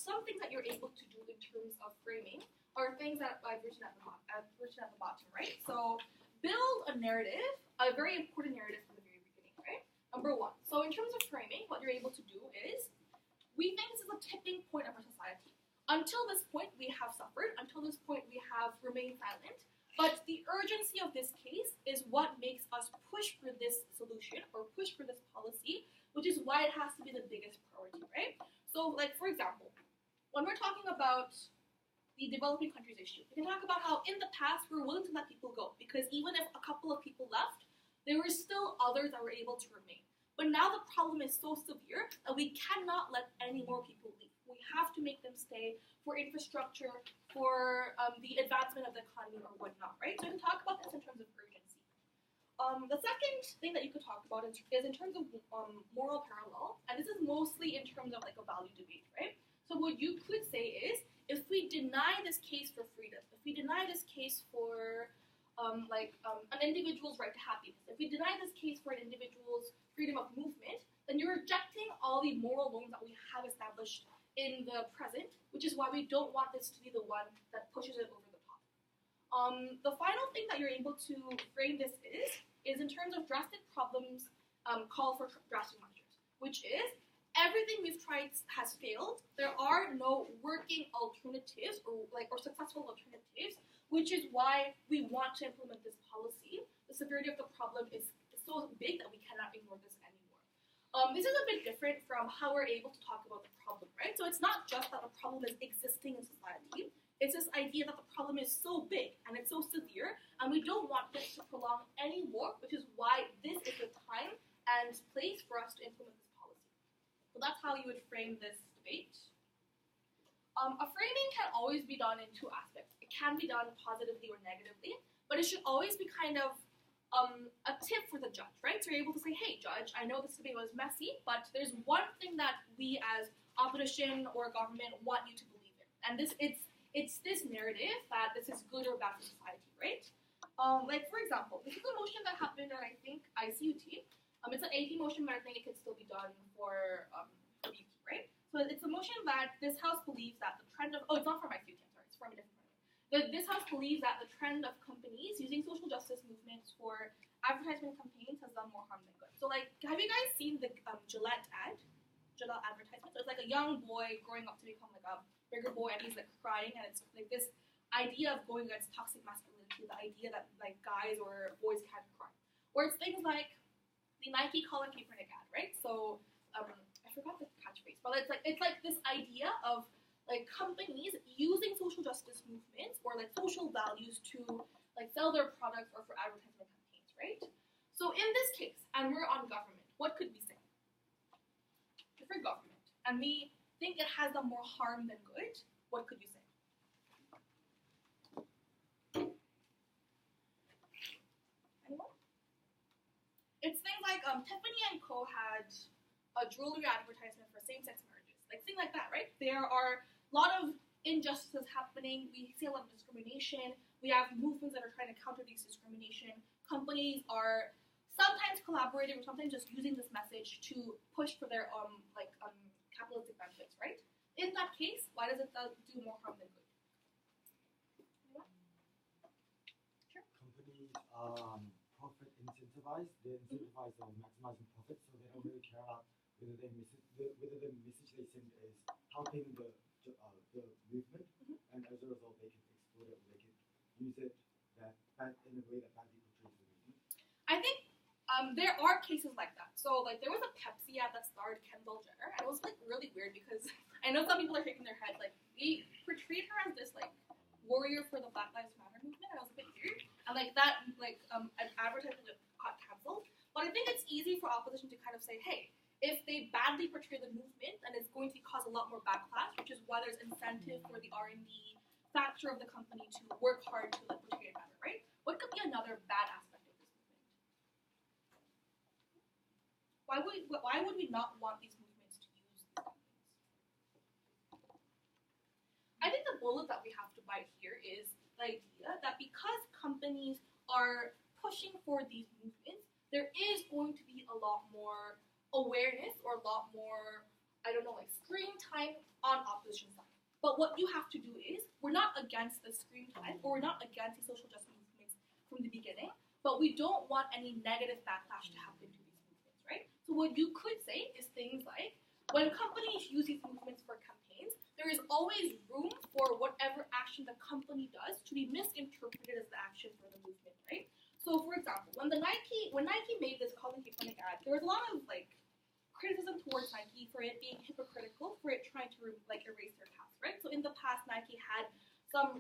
some things that you're able to do in terms of framing are things that I've written at the bottom, right? So build a narrative, a very important narrative from the very beginning, right? Number one. So in terms of framing, what you're able to do is, we think this is a tipping point of our society. Until this point, we have suffered. Until this point, we have remained silent. But the urgency of this case is what makes us push for this solution or push for this policy, which is why it has to be the biggest priority, right? So, like, for example, when we're talking about the developing countries issue, we can talk about how in the past we're willing to let people go because even if a couple of people left, there were still others that were able to remain. But now the problem is so severe that we cannot let any more people leave. We have to make them stay for infrastructure, for the advancement of the economy or whatnot, right? So we can talk about this in terms of urgency. The second thing that you could talk about is in terms of moral parallel, and this is mostly in terms of like a value debate, right? So what you could say is, if we deny this case for freedom, if we deny this case for an individual's right to happiness, if we deny this case for an individual's freedom of movement, then you're rejecting all the moral norms that we have established in the present, which is why we don't want this to be the one that pushes it over the top. The final thing that you're able to frame this is in terms of drastic problems, call for drastic measures, which is everything we've tried has failed. There are no working alternatives or successful alternatives, which is why we want to implement this policy. The severity of the problem is so big that we cannot ignore this anymore. This is a bit different from how we're able to talk about the problem, right? So it's not just that the problem is existing in society. It's this idea that the problem is so big and it's so severe, and we don't want this to prolong anymore, which is why this is the time and place for us to implement this policy. So that's how you would frame this debate. A framing can always be done in two aspects. It can be done positively or negatively, but it should always be kind of a tip for the judge, right? So you're able to say, hey, judge, I know this debate was messy, but there's one thing that we as opposition or government want you to believe in. And it's this narrative that this is good or bad for society, right? Like, for example, this is a motion that happened at, I think, ICUT. It's an AP motion, but I think it could still be done for UT, right? So it's a motion that this House believes that the trend of, it's not from ICUT, I'm sorry, it's from a different one. This House believes that the trend of companies using social justice movements for advertisement campaigns has done more harm than good. So, like, have you guys seen the Gillette advertisement? So it's like a young boy growing up to become like a bigger boy, and he's like crying, and it's like this idea of going against toxic masculinity, the idea that like guys or boys can't cry. Or it's things like the Nike Colin Kaepernick ad, right? So I forgot the catchphrase, but it's like this idea of like companies using social justice movements or like social values to like sell their products or for advertisement campaigns, right? So in this case, and we're on government, what could we say? If we're government and we think it has done more harm than good, what could you say? Anyone? It's things like Tiffany & Co. had a jewelry advertisement for same-sex marriages, like things like that, right? There are a lot of injustices happening. We see a lot of discrimination. We have movements that are trying to counter these discrimination. Companies are sometimes collaborating or sometimes just using this message to push for their capitalistic benefits, right? In that case, why does it do more harm than good? Sure. Companies profit incentivized. They incentivize on maximizing profits, so they don't really care about whether the message they send is helping the movement, and as a result, they can exploit it or they can use it in a way that badly portrays the movement. I think there are cases like that. So, like, there was a Pepsi ad that starred Kendall Jenner, and it was, like, really weird because I know some people are shaking their head. Like, they portrayed her as this, like, warrior for the Black Lives Matter movement, and it was a bit weird. And, like, that, like, an advertisement got canceled. But I think it's easy for opposition to kind of say, hey, if they badly portray the movement, then it's going to cause a lot more backlash, which is why there's incentive for the R&D factor of the company to work hard to, like, portray it better, right? What could be another bad aspect of this movement? Why would we not want these movements to use these companies? I think the bullet that we have to bite here is the idea that because companies are pushing for these movements, there is going to be a lot more awareness or a lot more, screen time on opposition side. But what you have to do is, we're not against the screen time, or we're not against the social justice movements from the beginning, but we don't want any negative backlash to happen to these movements, right? So what you could say is things like, when companies use these movements for campaigns, there is always room for whatever action the company does to be misinterpreted as the action for the movement, right? So, for example, when Nike made this Colin Kaepernick ad, there was a lot of criticism towards Nike for it being hypocritical, for it trying to erase their past, right? So in the past, Nike had some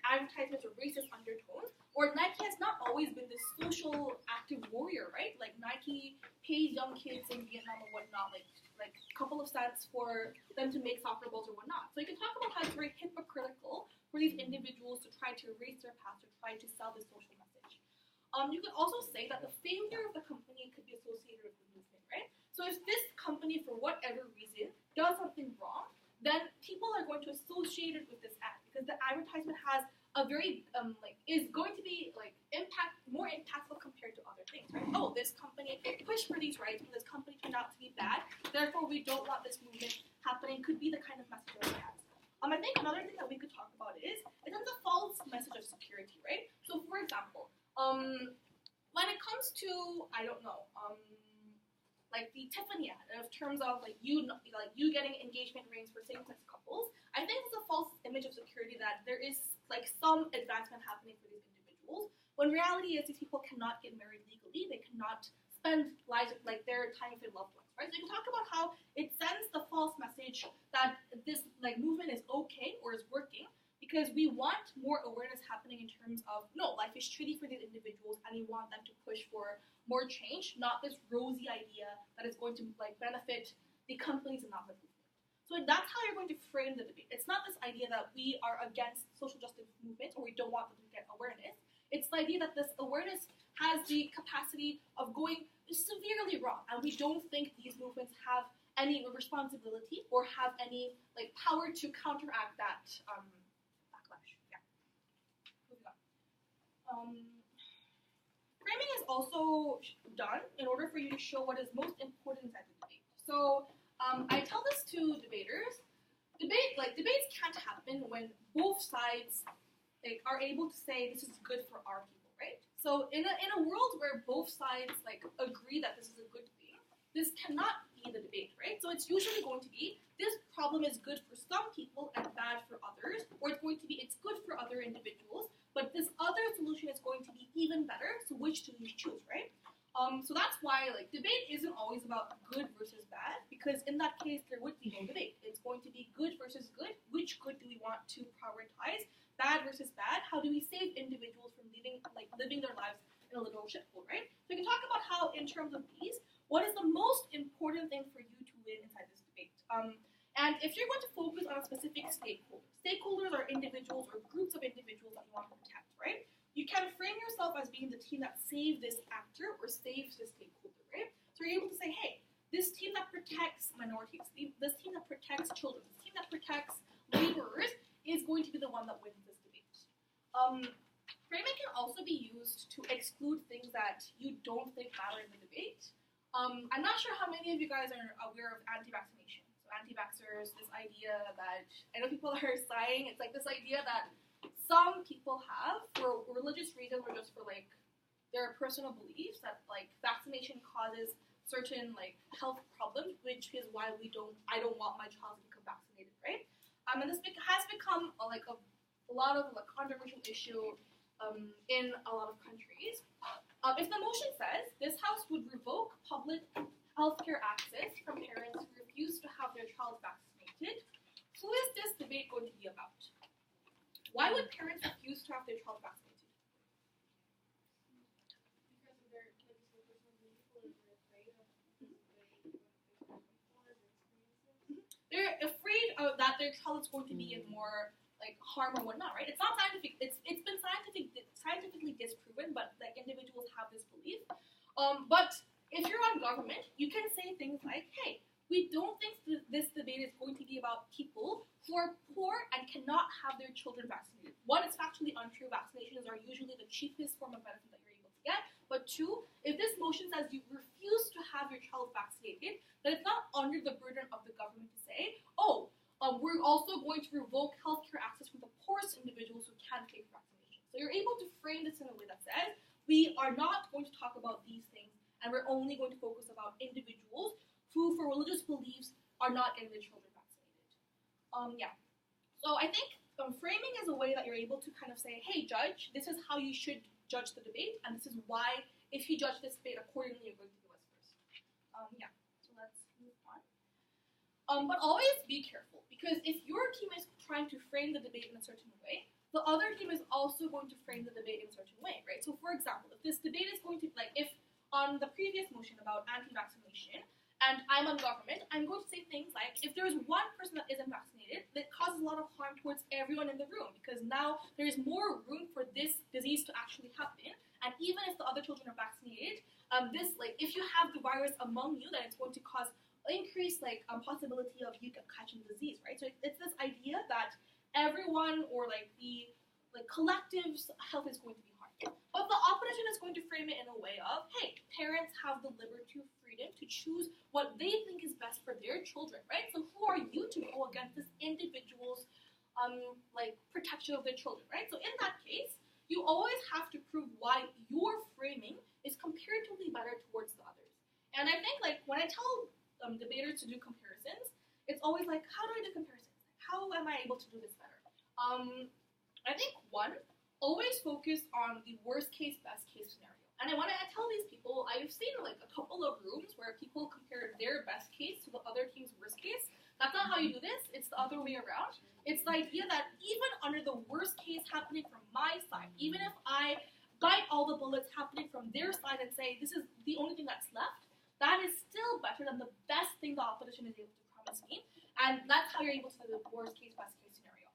advertisements or racist undertones, or Nike has not always been this social active warrior, right? Like Nike pays young kids in Vietnam and whatnot, like a couple of cents for them to make soccer balls or whatnot. So you can talk about how it's very hypocritical for these individuals to try to erase their past or try to sell this social message. You could also say that the failure of the company could be associated with the movement, right? So if this company, for whatever reason, does something wrong, then people are going to associate it with this ad because the advertisement has a very is going to be more impactful compared to other things, right? Oh, this company pushed for these rights, but this company turned out to be bad. Therefore, we don't want this movement happening. Could be the kind of message that it has. I think another thing that we could talk about is it sends a false message of security, right? So, for example, when it comes to like the Tiffany ad, of terms of like you getting engagement rings for same-sex couples. I think it's a false image of security that there is like some advancement happening for these individuals. When reality is these people cannot get married legally. They cannot spend lives like their time with their loved ones, right? So you can talk about how it sends the false message that this like movement is okay or is working because we want more awareness happening in terms of no, life is shitty for these individuals and we want them to push for more change, not this rosy idea that is going to like benefit the companies and not the movement. So that's how you're going to frame the debate. It's not this idea that we are against social justice movements or we don't want them to get awareness. It's the idea that this awareness has the capacity of going severely wrong, and we don't think these movements have any responsibility or have any like power to counteract that backlash. Yeah. Moving on. Framing is also done in order for you to show what is most important inside the debate. So I tell this to debaters. Debates can't happen when both sides like are able to say this is good for our people, right? So in a world where both sides like agree that this is a good thing, this cannot be the debate, right? So it's usually going to be this problem is good for some people and bad for others, or it's going to be it's good for other individuals, but this other solution is going to be even better. So which do you choose, right? So that's why like debate isn't always about good versus bad, because in that case there would be no debate. It's going to be good versus good. Which good do we want to prioritize? Bad versus bad. How do we save individuals from living their lives in a literal shithole, right? So we can talk about how, in terms of these, what is the most important thing for you to win inside this debate. And if you're going to focus on a specific stakeholders are individuals or groups of individuals that you want to protect, right? You can frame yourself as being the team that saved this actor or saves this stakeholder, right? So you're able to say, hey, this team that protects minorities, this team that protects children, this team that protects laborers is going to be the one that wins this debate. Framing can also be used to exclude things that you don't think matter in the debate. I'm not sure how many of you guys are aware of anti-vaccination. So anti-vaxxers, this idea that, I know people are sighing, it's like this idea that some people have for religious reasons or just for like their personal beliefs that like vaccination causes certain like health problems, which is why I don't want my child to become vaccinated, right? And this has become a lot of like controversial issue in a lot of countries. If the motion says this House would revoke public healthcare access from parents who refuse to have their child vaccinated, who is this debate going to be about? Why would parents refuse to have their child vaccinated? Because of their personal belief or they're afraid of They're afraid of that their child is going to be in more like harm or whatnot, right? It's not scientific. It's been scientifically disproven, but like individuals have this belief. But if you're on government, you can say things like, "Hey, we don't think this debate is going to be about people who are poor and cannot have their children vaccinated. One, it's factually untrue. Vaccinations are usually the cheapest form of benefit that you're able to get. But two, if this motion says you refuse to have your child vaccinated, then it's not under the burden of the government to say, we're also going to revoke healthcare access for the poorest individuals who can't pay for vaccination. So you're able to frame this in a way that says, we are not going to talk about these things, and we're only going to focus about individuals who, for religious beliefs, are not getting their children vaccinated. So I think framing is a way that you're able to kind of say, hey, judge, this is how you should judge the debate, and this is why, if you judge this debate accordingly, you're going to go as first. So let's move on. But always be careful, because if your team is trying to frame the debate in a certain way, the other team is also going to frame the debate in a certain way, right? So for example, if this debate is going to, like if on the previous motion about anti-vaccination, and I'm on government, I'm going to say things like, if there's one person that isn't vaccinated, that causes a lot of harm towards everyone in the room, because now there's more room for this disease to actually happen, and even if the other children are vaccinated, if you have the virus among you, then it's going to cause increased possibility of you catching the disease, right? So it's this idea that everyone or the collective's health is going to be harmed. But the opposition is going to frame it in a way of, hey, parents have the liberty of freedom to choose what they think is best for their children, right? So who are you to go against this individual's protection of their children, right? So in that case, you always have to prove why your framing is comparatively better towards the others. And I think like when I tell debaters to do comparisons, it's always like, how do I do comparisons? How am I able to do this better? I think one, always focus on the worst case, best case scenario. And when I tell these people, I've seen like a couple of rooms where people compare their best case to the other team's worst case. That's not how you do this. It's the other way around. It's the idea that even under the worst case happening from my side, even if I bite all the bullets happening from their side and say this is the only thing that's left, that is still better than the best thing the opposition is able to promise me. And that's how you're able to do the worst case, best case scenario.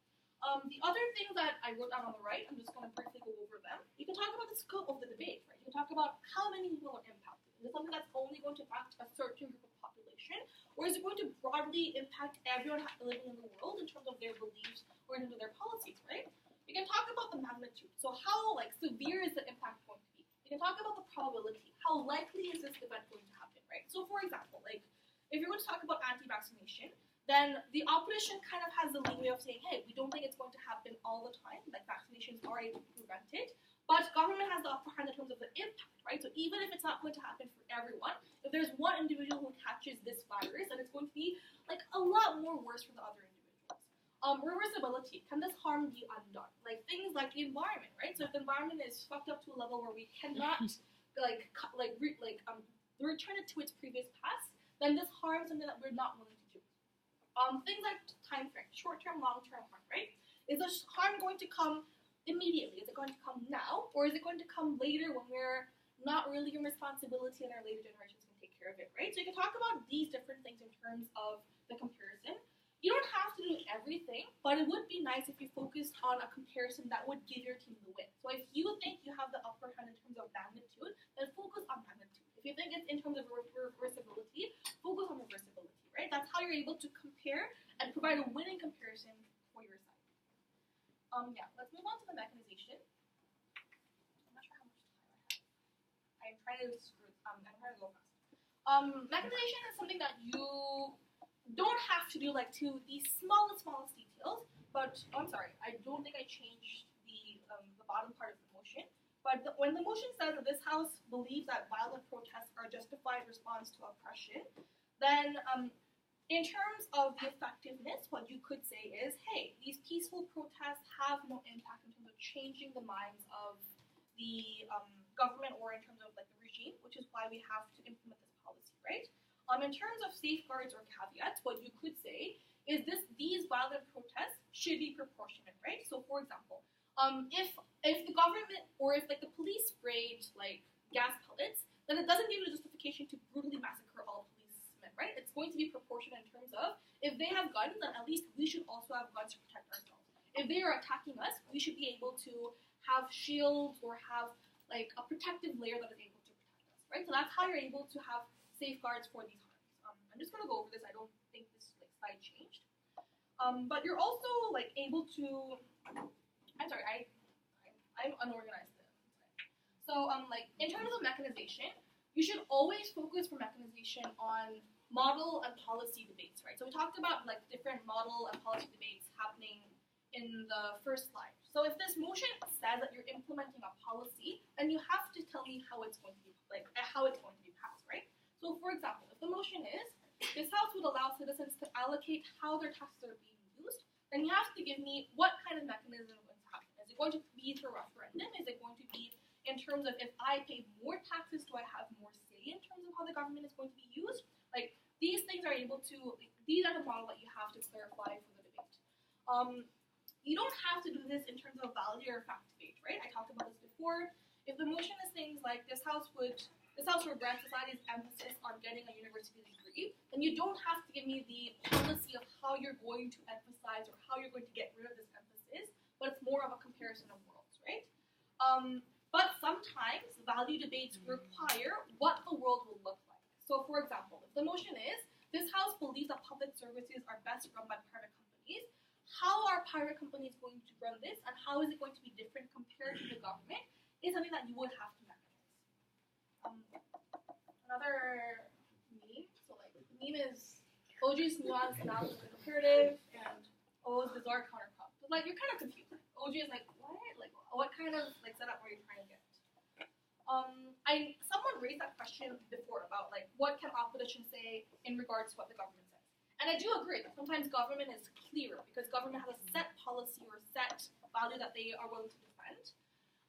The other thing that I wrote down on the right, I'm just going to briefly go over them. You can talk about the scope of the debate, right? You can talk about how many people are impacted. Is it something that's only going to impact a certain group of population, or is it going to broadly impact everyone living in the world in terms of their beliefs or in terms of their policies, right? You can talk about the magnitude. So how like severe is the impact going to be? You can talk about the probability. How likely is this event going to happen, right? So for example, like if you're going to talk about anti-vaccination, then the opposition kind of has the leeway of saying, hey, we don't think it's going to happen all the time, like vaccinations are able to prevent it, but government has the upper hand in terms of the impact, right? So even if it's not going to happen for everyone, if there's one individual who catches this virus, then it's going to be like a lot more worse for the other individuals. Reversibility, can this harm be undone? Like things like the environment, right? So if the environment is fucked up to a level where we cannot return it to its previous past, then this harms something that we're not willing to do. Things like time frame, short-term, long-term harm, right? Is the harm going to come immediately? Is it going to come now? Or is it going to come later when we're not really in responsibility and our later generations can take care of it, right? So you can talk about these different things in terms of the comparison. You don't have to do everything, but it would be nice if you focused on a comparison that would give your team the win. So if you think you have the upper hand in terms of magnitude, then focus on magnitude. If you think it's in terms of reversibility, focus on reversibility, right? That's how you're able to compare and provide a winning comparison for your side. Let's move on to the mechanization. I'm not sure how much time I have. I'm trying to go fast. Mechanization is something that you don't have to do like to the smallest details, but I'm sorry, I don't think I changed the bottom part of the motion. But when the motion says that this House believes that violent protests are a justified response to oppression, then in terms of the effectiveness, what you could say is, hey, these peaceful protests have no impact in terms of changing the minds of the government or in terms of like the regime, which is why we have to implement this policy, right? In terms of safeguards or caveats, what you could say is these violent protests should be proportionate, right? So for example, if the government or if like the police sprayed like gas pellets, then it doesn't give you a justification to brutally massacre all policemen, right? It's going to be proportionate in terms of if they have guns, then at least we should also have guns to protect ourselves. If they are attacking us, we should be able to have shields or have like a protective layer that is able to protect us, right? So that's how you're able to have safeguards for these harms. I'm just gonna go over this. I don't think this like slide changed. But you're also like able to. I'm sorry, I'm unorganized there. So like in terms of mechanization, you should always focus for mechanization on model and policy debates, right? So we talked about like different model and policy debates happening in the first slide. So if this motion says that you're implementing a policy, then you have to tell me how it's going to be passed, right? So for example, if the motion is this House would allow citizens to allocate how their taxes are being used, then you have to give me what kind of mechanism is going to happen. Is it going to be through a referendum? Is it going to be in terms of if I pay more taxes, do I have more say in terms of how the government is going to be used? Like these things are able to, these are the model that you have to clarify for the debate. You don't have to do this in terms of value or fact debate, right? I talked about this before. If the motion is things like this House regrets society's emphasis on getting a university degree, then you don't have to give me the policy of how you're going to emphasize or how you're going to get rid of this emphasis, but it's more of a comparison of worlds, right? But sometimes value debates require what the world will look like. So for example, if the motion is, this House believes that public services are best run by private companies, how are private companies going to run this and how is it going to be different compared to the government is something that you would have to mechanize. Another meme, so like the meme is OG's nuance analysis and imperative and O's bizarre counterprop. So like you're kind of confused. OG is like, what? Like what kind of like setup were you trying to get? Someone raised that question before about like what can opposition say in regards to what the government says, and I do agree that sometimes government is clear because government has a set policy or set value that they are willing to defend.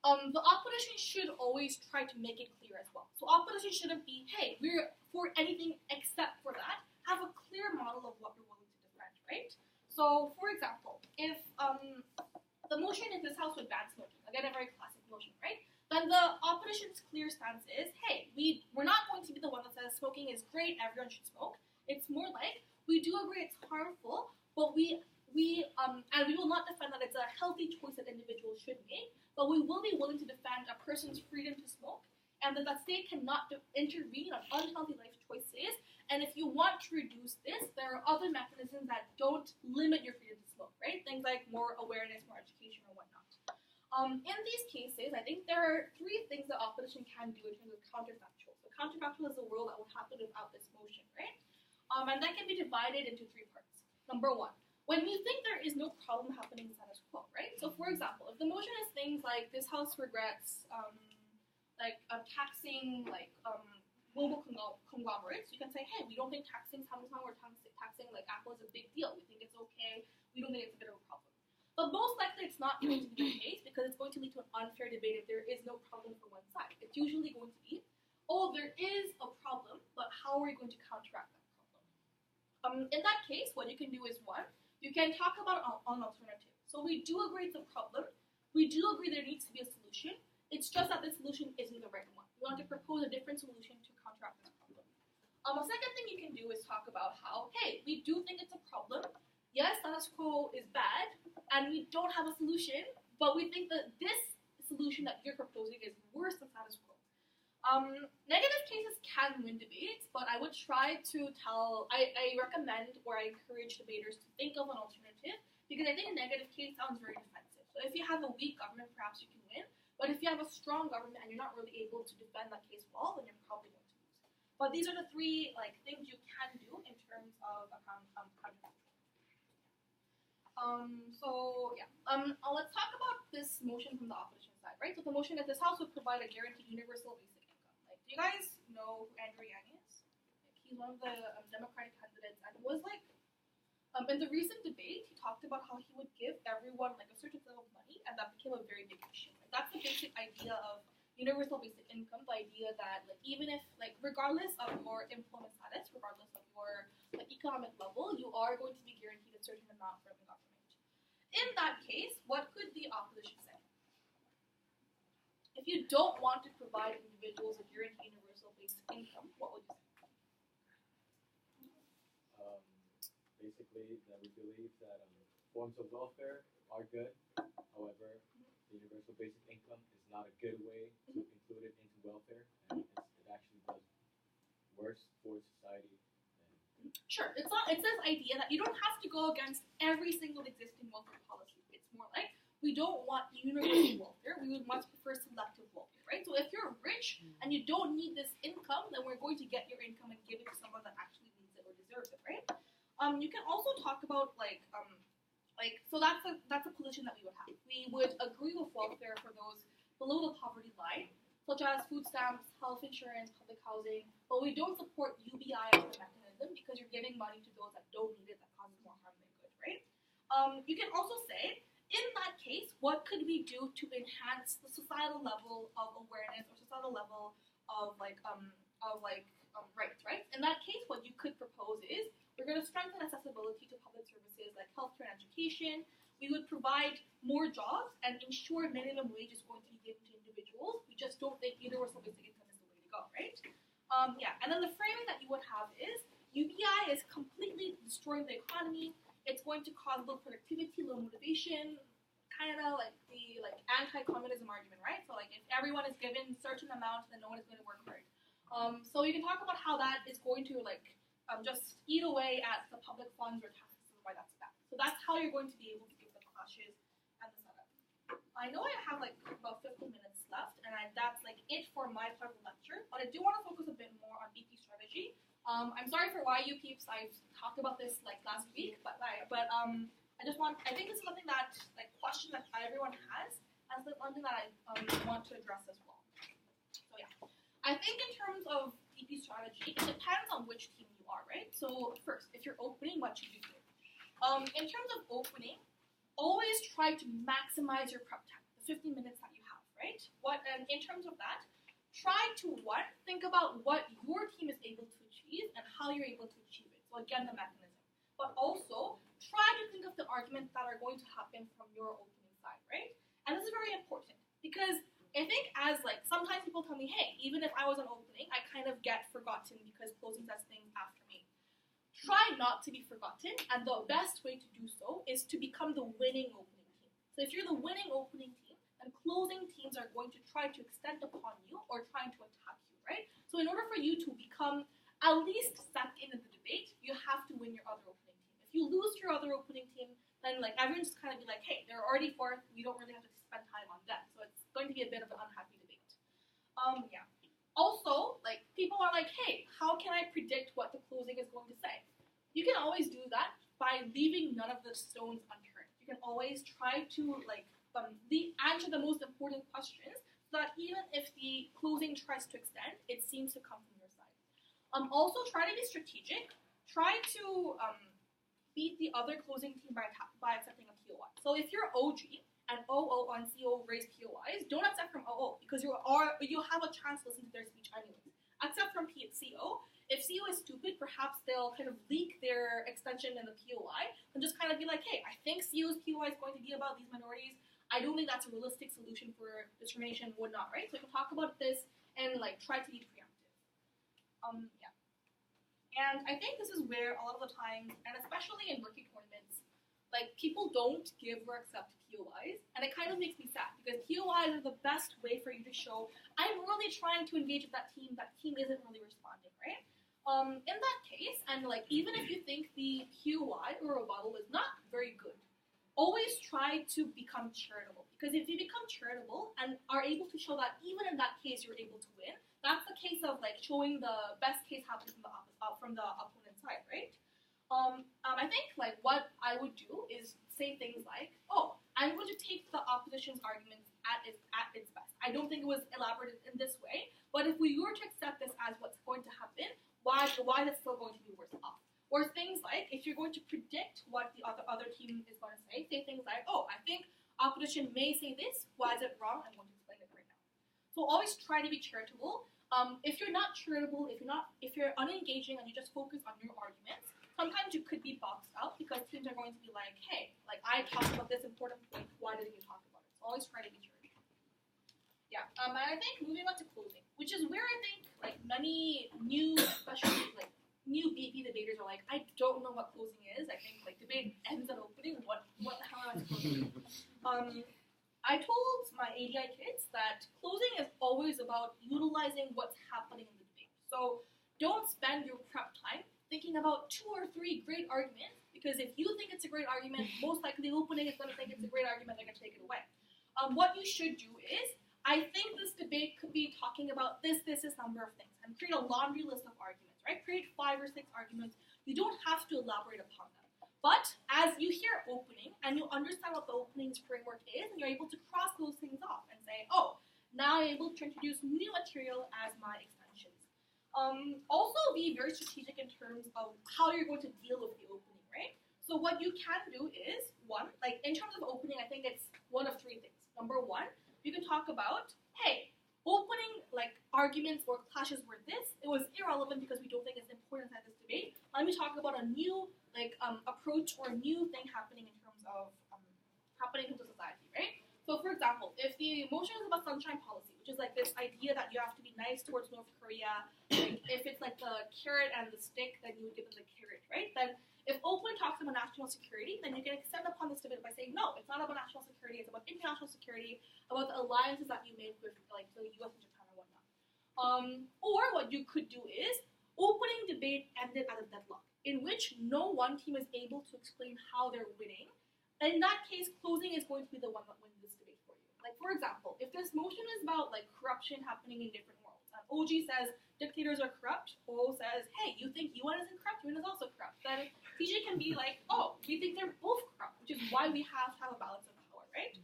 The opposition should always try to make it clear as well. So opposition shouldn't be, hey, we're for anything except for that. Have a clear model of what you're willing to defend, right? So, for example, if the motion in this house would ban smoking, again a very classic motion, right? Then the opposition's clear stance is, hey, we're not going to be the one that says smoking is great, everyone should smoke. It's more like we do agree it's harmful, but we will not defend that it's a healthy choice that individuals should make, but we will be willing to defend a person's freedom to smoke, and that the state cannot intervene on unhealthy life choices. And if you want to reduce this, there are other mechanisms that don't limit your freedom to smoke, right? Things like more awareness, more education, or whatnot. In these cases, I think there are three things that opposition can do in terms of counterfactual. So counterfactual is the world that would happen without this motion, right? And that can be divided into three parts. Number one, when you think there is no problem happening in status quo, right? So for example, if the motion is things like this house regrets taxing global conglomerates, you can say, hey, we don't think taxing Samsung or taxing like Apple is a big deal. We think it's okay. We don't think it's a bit of a problem. But most likely it's not going to be the case because it's going to lead to an unfair debate if there is no problem for one side. It's usually going to be, oh, there is a problem, but how are we going to counteract that problem? In that case, what you can do is one, you can talk about an alternative. So we do agree it's a problem. We do agree there needs to be a solution. It's just that the solution isn't the right one. We want to propose a different solution to counteract this problem. A second thing you can do is talk about how, hey, we do think it's a problem. Yes, status quo is bad, and we don't have a solution, but we think that this solution that you're proposing is worse than status quo. Negative cases can win debates, but I would try to I recommend or I encourage debaters to think of an alternative, because I think a negative case sounds very defensive. So if you have a weak government, perhaps you can win, but if you have a strong government and you're not really able to defend that case well, then you're probably going to lose. But these are the three things you can do in terms of counterfactual. Let's talk about this motion from the opposition side, right? So the motion that this house would provide a guaranteed universal basic income. Like, do you guys know who Andrew Yang is? Like, he's one of the Democratic candidates, and was in the recent debate, he talked about how he would give everyone a certain amount of money, and that became a very big issue. That's the basic idea of universal basic income. The idea that even if regardless of your employment status, regardless of your economic level, you are going to be guaranteed a certain amount from the government. In that case, what could the opposition say? If you don't want to provide individuals a guaranteed universal basic income, what would you say? Basically, that we believe that forms of welfare are good. However, the universal basic income is not a good way to include it into welfare, and it actually does worse for society. Sure, it's this idea that you don't have to go against every single existing welfare policy. It's more like we don't want universal welfare. We would much prefer selective welfare, right? So if you're rich and you don't need this income, then we're going to get your income and give it to someone that actually needs it or deserves it, right? You can also talk about so that's a position that we would have. We would agree with welfare for those below the poverty line, such as food stamps, health insurance, public housing, but we don't support UBI as a mechanism because you're giving money to those that don't need it, that causes more harm than good, right? You can also say, in that case, what could we do to enhance the societal level of awareness or societal level of rights, right? In that case, what you could propose is we're going to strengthen accessibility to public services like healthcare and education. We would provide more jobs and ensure minimum wage is going to be given to individuals. We just don't think universal basic income is the way to go, right? And then the framing that you would have is UBI is completely destroying the economy. It's going to cause low productivity, low motivation, kind of like the anti-communism argument, right? So if everyone is given certain amounts, then no one is going to work hard. So you can talk about how that is going to just eat away at the public funds or taxes and why that's bad. So that's how you're going to be able to give the clashes and the setup. I know I have about 15 minutes left, and that's it for my part of the lecture, but I do want to focus a bit more on BP strategy. I'm sorry for YU peeps, I talked about this last week, but I think this is something that question that everyone has, and it's something that I want to address as well. So I think in terms of EP strategy, it depends on which team you are, right? So first, if you're opening, what should you do? In terms of opening, always try to maximize your prep time, the 50 minutes that you have, right? And in terms of that, try to think about what your team is able to achieve and how you're able to achieve it. So again, the mechanism. But also, try to think of the arguments that are going to happen from your opening side, right? And this is very important because I think sometimes people tell me, hey, even if I was an opening, I kind of get forgotten because closing says things after me. Try not to be forgotten, and the best way to do so is to become the winning opening team. So if you're the winning opening team, then closing teams are going to try to extend upon you or trying to attack you, right? So in order for you to become at least second in the debate, you have to win your other opening team. If you lose your other opening team, then everyone's just kind of be like, hey, they're already fourth, we don't really have to spend time on them. So it's going to be a bit of an unhappy debate. Yeah. Also, people are like, hey, how can I predict what the closing is going to say? You can always do that by leaving none of the stones unturned. You can always try to answer the most important questions so that even if the closing tries to extend, it seems to come from your side. Also, try to be strategic. Try to beat the other closing team by accepting a POI. So if you're OG and OO on CO raise POIs, don't accept from OO because you have a chance to listen to their speech anyways. Accept from CO. If CO is stupid, perhaps they'll kind of leak their extension in the POI and just kind of be like, hey, I think CO's POI is going to be about these minorities. I don't think that's a realistic solution for discrimination and whatnot, right? So you can talk about this and try to be preemptive. Yeah. And I think this is where a lot of the times, and especially in rookie tournaments, people don't give or accept POIs, and it kind of makes me sad because POIs are the best way for you to show I'm really trying to engage with that team isn't really responding, right? In that case, and even if you think the POI or rebuttal is not very good, always try to become charitable. Because if you become charitable and are able to show that even in that case you're able to win, that's the case of showing the best case happening from the opponent's side, right? I think what I would do is say things like, oh, I'm going to take the opposition's arguments at its best. I don't think it was elaborated in this way, but if we were to accept this as what's going to happen, why is it still going to be worse off? Or things like, if you're going to predict what the other team is going to say things like, oh, I think opposition may say this, why is it wrong? I'm going to explain it right now. So always try to be charitable. If you're not charitable, if you're unengaging and you just focus on your arguments, sometimes you could be boxed out because teams are going to be like, hey, I talked about this important point, why didn't you talk about it? So always try to be charitable. Yeah, and I think moving on to closing, which is where I think many new, especially new BP debaters are like, I don't know what closing is. I think debate ends at opening. What the hell am I supposed to do? I told my ADI kids that closing is always about utilizing what's happening in the debate. So don't spend your prep time thinking about 2 or 3 great arguments, because if you think it's a great argument, most likely the opening is going to think it's a great argument, they're going to take it away. What you should do is, I think this debate could be talking about this number of things, and create a laundry list of arguments, right? Create 5 or 6 arguments. You don't have to elaborate upon them. But as you hear opening, and you understand what the opening's framework is, and you're able to cross those things off and say, oh, now I'm able to introduce new material as my extensions. Also be very strategic in terms of how you're going to deal with the opening, right? So what you can do is, one, in terms of opening, I think it's one of 3 things. Number 1, you can talk about, hey, opening arguments or clashes were this, it was irrelevant because we don't think it's important at this debate. Let me talk about a new approach or a new thing happening in terms of happening into society, right? So for example, if the motion is about sunshine policy, which is this idea that you have to be nice towards North Korea, if it's the carrot and the stick, then you would give them the carrot, right? Then if open talks about national security, then you can extend upon this debate by saying, no, it's not about national security, it's about international security, about the alliances that you made with the US and Japan and whatnot. Or what you could do is, opening debate ended at a deadlock, in which no one team is able to explain how they're winning. In that case, closing is going to be the one that wins this debate for you. For example, if this motion is about corruption happening in different worlds, and OG says dictators are corrupt, OO says, hey, you think UN isn't corrupt, UN is also corrupt, then TJ can be like, oh, we think they're both corrupt, which is why we have to have a balance of power, right?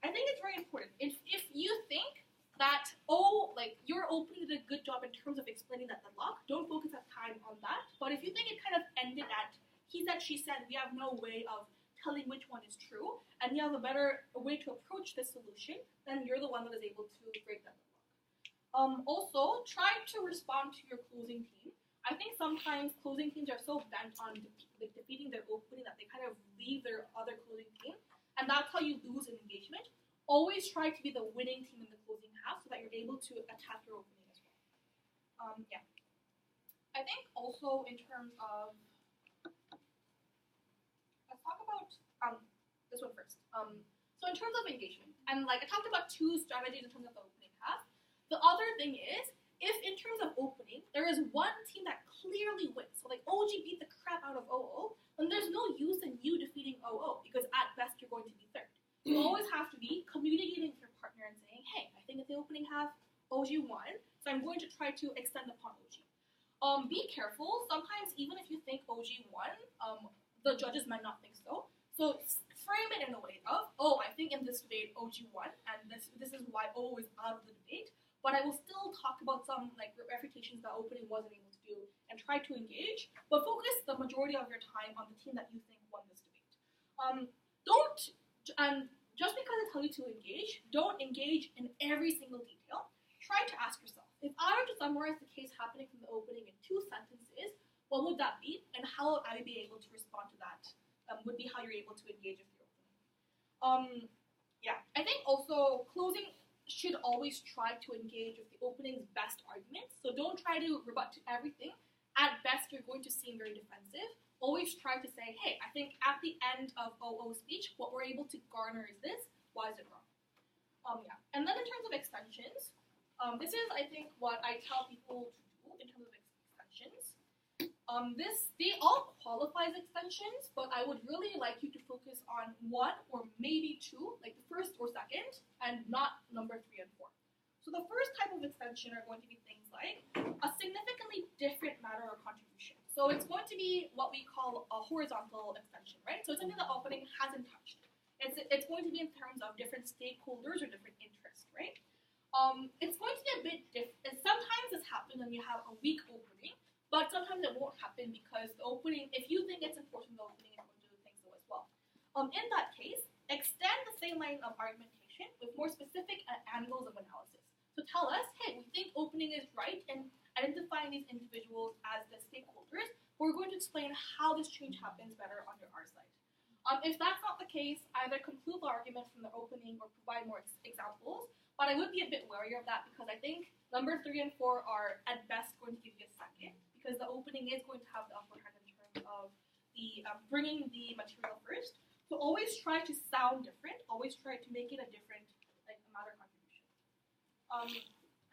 I think it's very important. If you think that, oh, like, your opening did a good job in terms of explaining that deadlock. Don't focus that time on that. But if you think it kind of ended at he said, she said, we have no way of telling which one is true, and you have a better way to approach this solution, then you're the one that is able to break that deadlock. Also, try to respond to your closing team. I think sometimes closing teams are so bent on defeating their opening that they kind of leave their other closing team, and that's how you lose an engagement. Always try to be the winning team in the closing half so that you're able to attack your opening as well. Yeah. I think also in terms of, let's talk about this one first. So in terms of engagement, and like I talked about 2 strategies in terms of the opening half. The other thing is, if in terms of opening, there is one team that clearly wins, so like OG beat the crap out of OO, then there's no use in you defeating OO, because at best you're going to be third. You always have to be communicating with your partner and saying, hey, I think at the opening half, OG won, so I'm going to try to extend upon OG. Be careful, sometimes even if you think OG won, the judges might not think so. So frame it in a way of, oh, I think in this debate OG won, and this is why OO is out of the debate, but I will still talk about some like refutations that opening wasn't able to do and try to engage, but focus the majority of your time on the team that you think won this debate. Just because I tell you to engage, don't engage in every single detail. Try to ask yourself, if I were to summarize the case happening from the opening in 2 sentences, what would that be, and how would I be able to respond to that? Would be how you're able to engage with your opening. Yeah, I think also closing should always try to engage with the opening's best arguments. So don't try to rebut to everything. At best, you're going to seem very defensive. Always try to say, hey, I think at the end of OO's speech, what we're able to garner is this. Why is it wrong? Yeah. And then in terms of extensions, this is, I think, what I tell people to do in terms of extensions. They all qualify as extensions, but I would really like you to focus on 1 or maybe 2, like the first or second, and not number 3 and 4. So the first type of extension are going to be things like a significantly different matter or contribution. So it's going to be what we call a horizontal extension, right? So it's something that opening hasn't touched. It's going to be in terms of different stakeholders or different interests, right? It's going to be a bit different. Sometimes this happens when you have a weak opening, but sometimes it won't happen because the opening, if you think it's important, the opening is going to think so as well. In that case, extend the same line of argumentation with more specific angles of analysis. So tell us, hey, we think opening is right in identifying these individuals as the stakeholders. We're going to explain how this change happens better under our side. If that's not the case, either conclude the argument from the opening or provide more examples. But I would be a bit wary of that because I think number 3 and 4 are at best going to give you a second, because the opening is going to have the upper hand in terms of the bringing the material first. So always try to sound different. Always try to make it a different matter contribution.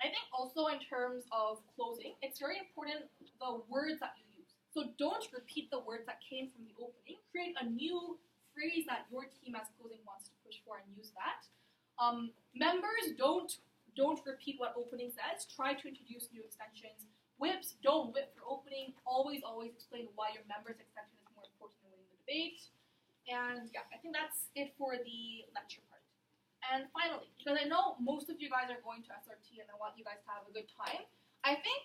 I think also in terms of closing, it's very important the words that you use. So don't repeat the words that came from the opening. Create a new phrase that your team as closing wants to push for and use that. Members don't repeat what opening says. Try to introduce new extensions. Whips, don't whip for opening. Always explain why your member's extension is more important than winning the debate. And yeah, I think that's it for the lecture part. And finally, because I know most of you guys are going to SRT and I want you guys to have a good time, I think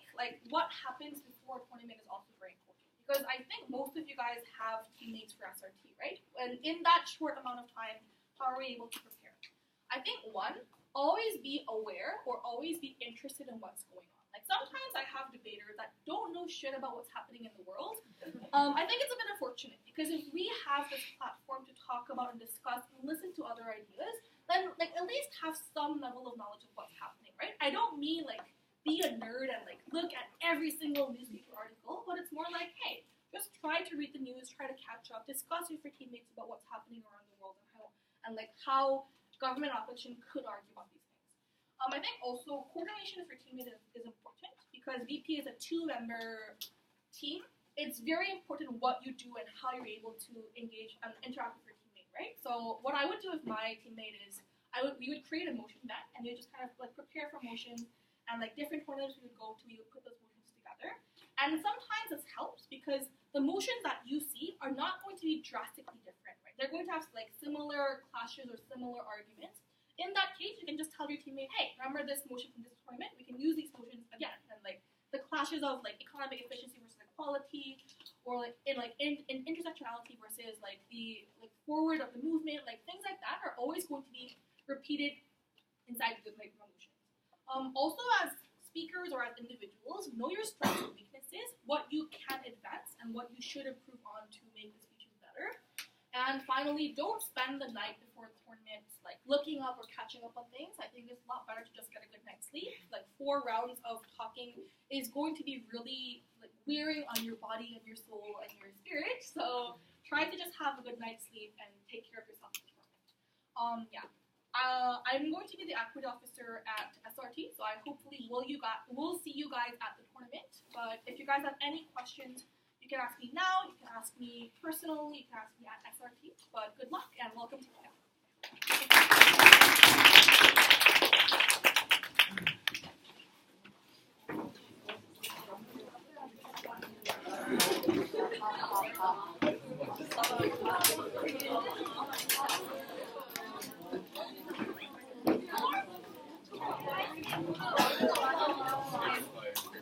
what happens before a tournament is also very important. Because I think most of you guys have teammates for SRT, right? And in that short amount of time, how are we able to prepare? I think 1, always be aware or always be interested in what's going on. Sometimes I have debaters that don't know shit about what's happening in the world. I think it's a bit unfortunate because if we have this platform to talk about and discuss and listen to other ideas, then at least have some level of knowledge of what's happening, right? I don't mean be a nerd and look at every single newspaper article, but it's more hey, just try to read the news, try to catch up, discuss with your teammates about what's happening around the world and how government opposition could argue about these things. I think also coordination for teammates is important because VP is a 2-member team. It's very important what you do and how you're able to engage and interact with your teammate, right? So what I would do with my teammate is we would create a motion bank and you just kind of prepare for motions and different tournaments we would go to, we would put those motions together. And sometimes this helps because the motions that you see are not going to be drastically different, right? They're going to have similar clashes or similar arguments. in that case, you can just tell your teammate, hey, remember this motion from this tournament? We can use these motions again. And like the clashes of like economic efficiency versus equality, or like in intersectionality versus like the like forward of the movement, like things like that are always going to be repeated inside the like motions. Also, as speakers or as individuals, know your strengths and weaknesses, what you can advance and what you should improve on to make the speeches better. And finally, don't spend the night before tournaments like looking up or catching up on things. I think it's a lot better to just get a good night's sleep. Like 4 rounds of talking is going to be really like wearing on your body and your soul and your spirit. So try to just have a good night's sleep and take care of yourself in the tournament. I'm going to be the equity officer at SRT, so I hopefully will see you guys at the tournament. But if you guys have any questions, you can ask me now, you can ask me personally, you can ask me at SRT. But good luck and welcome to Kida.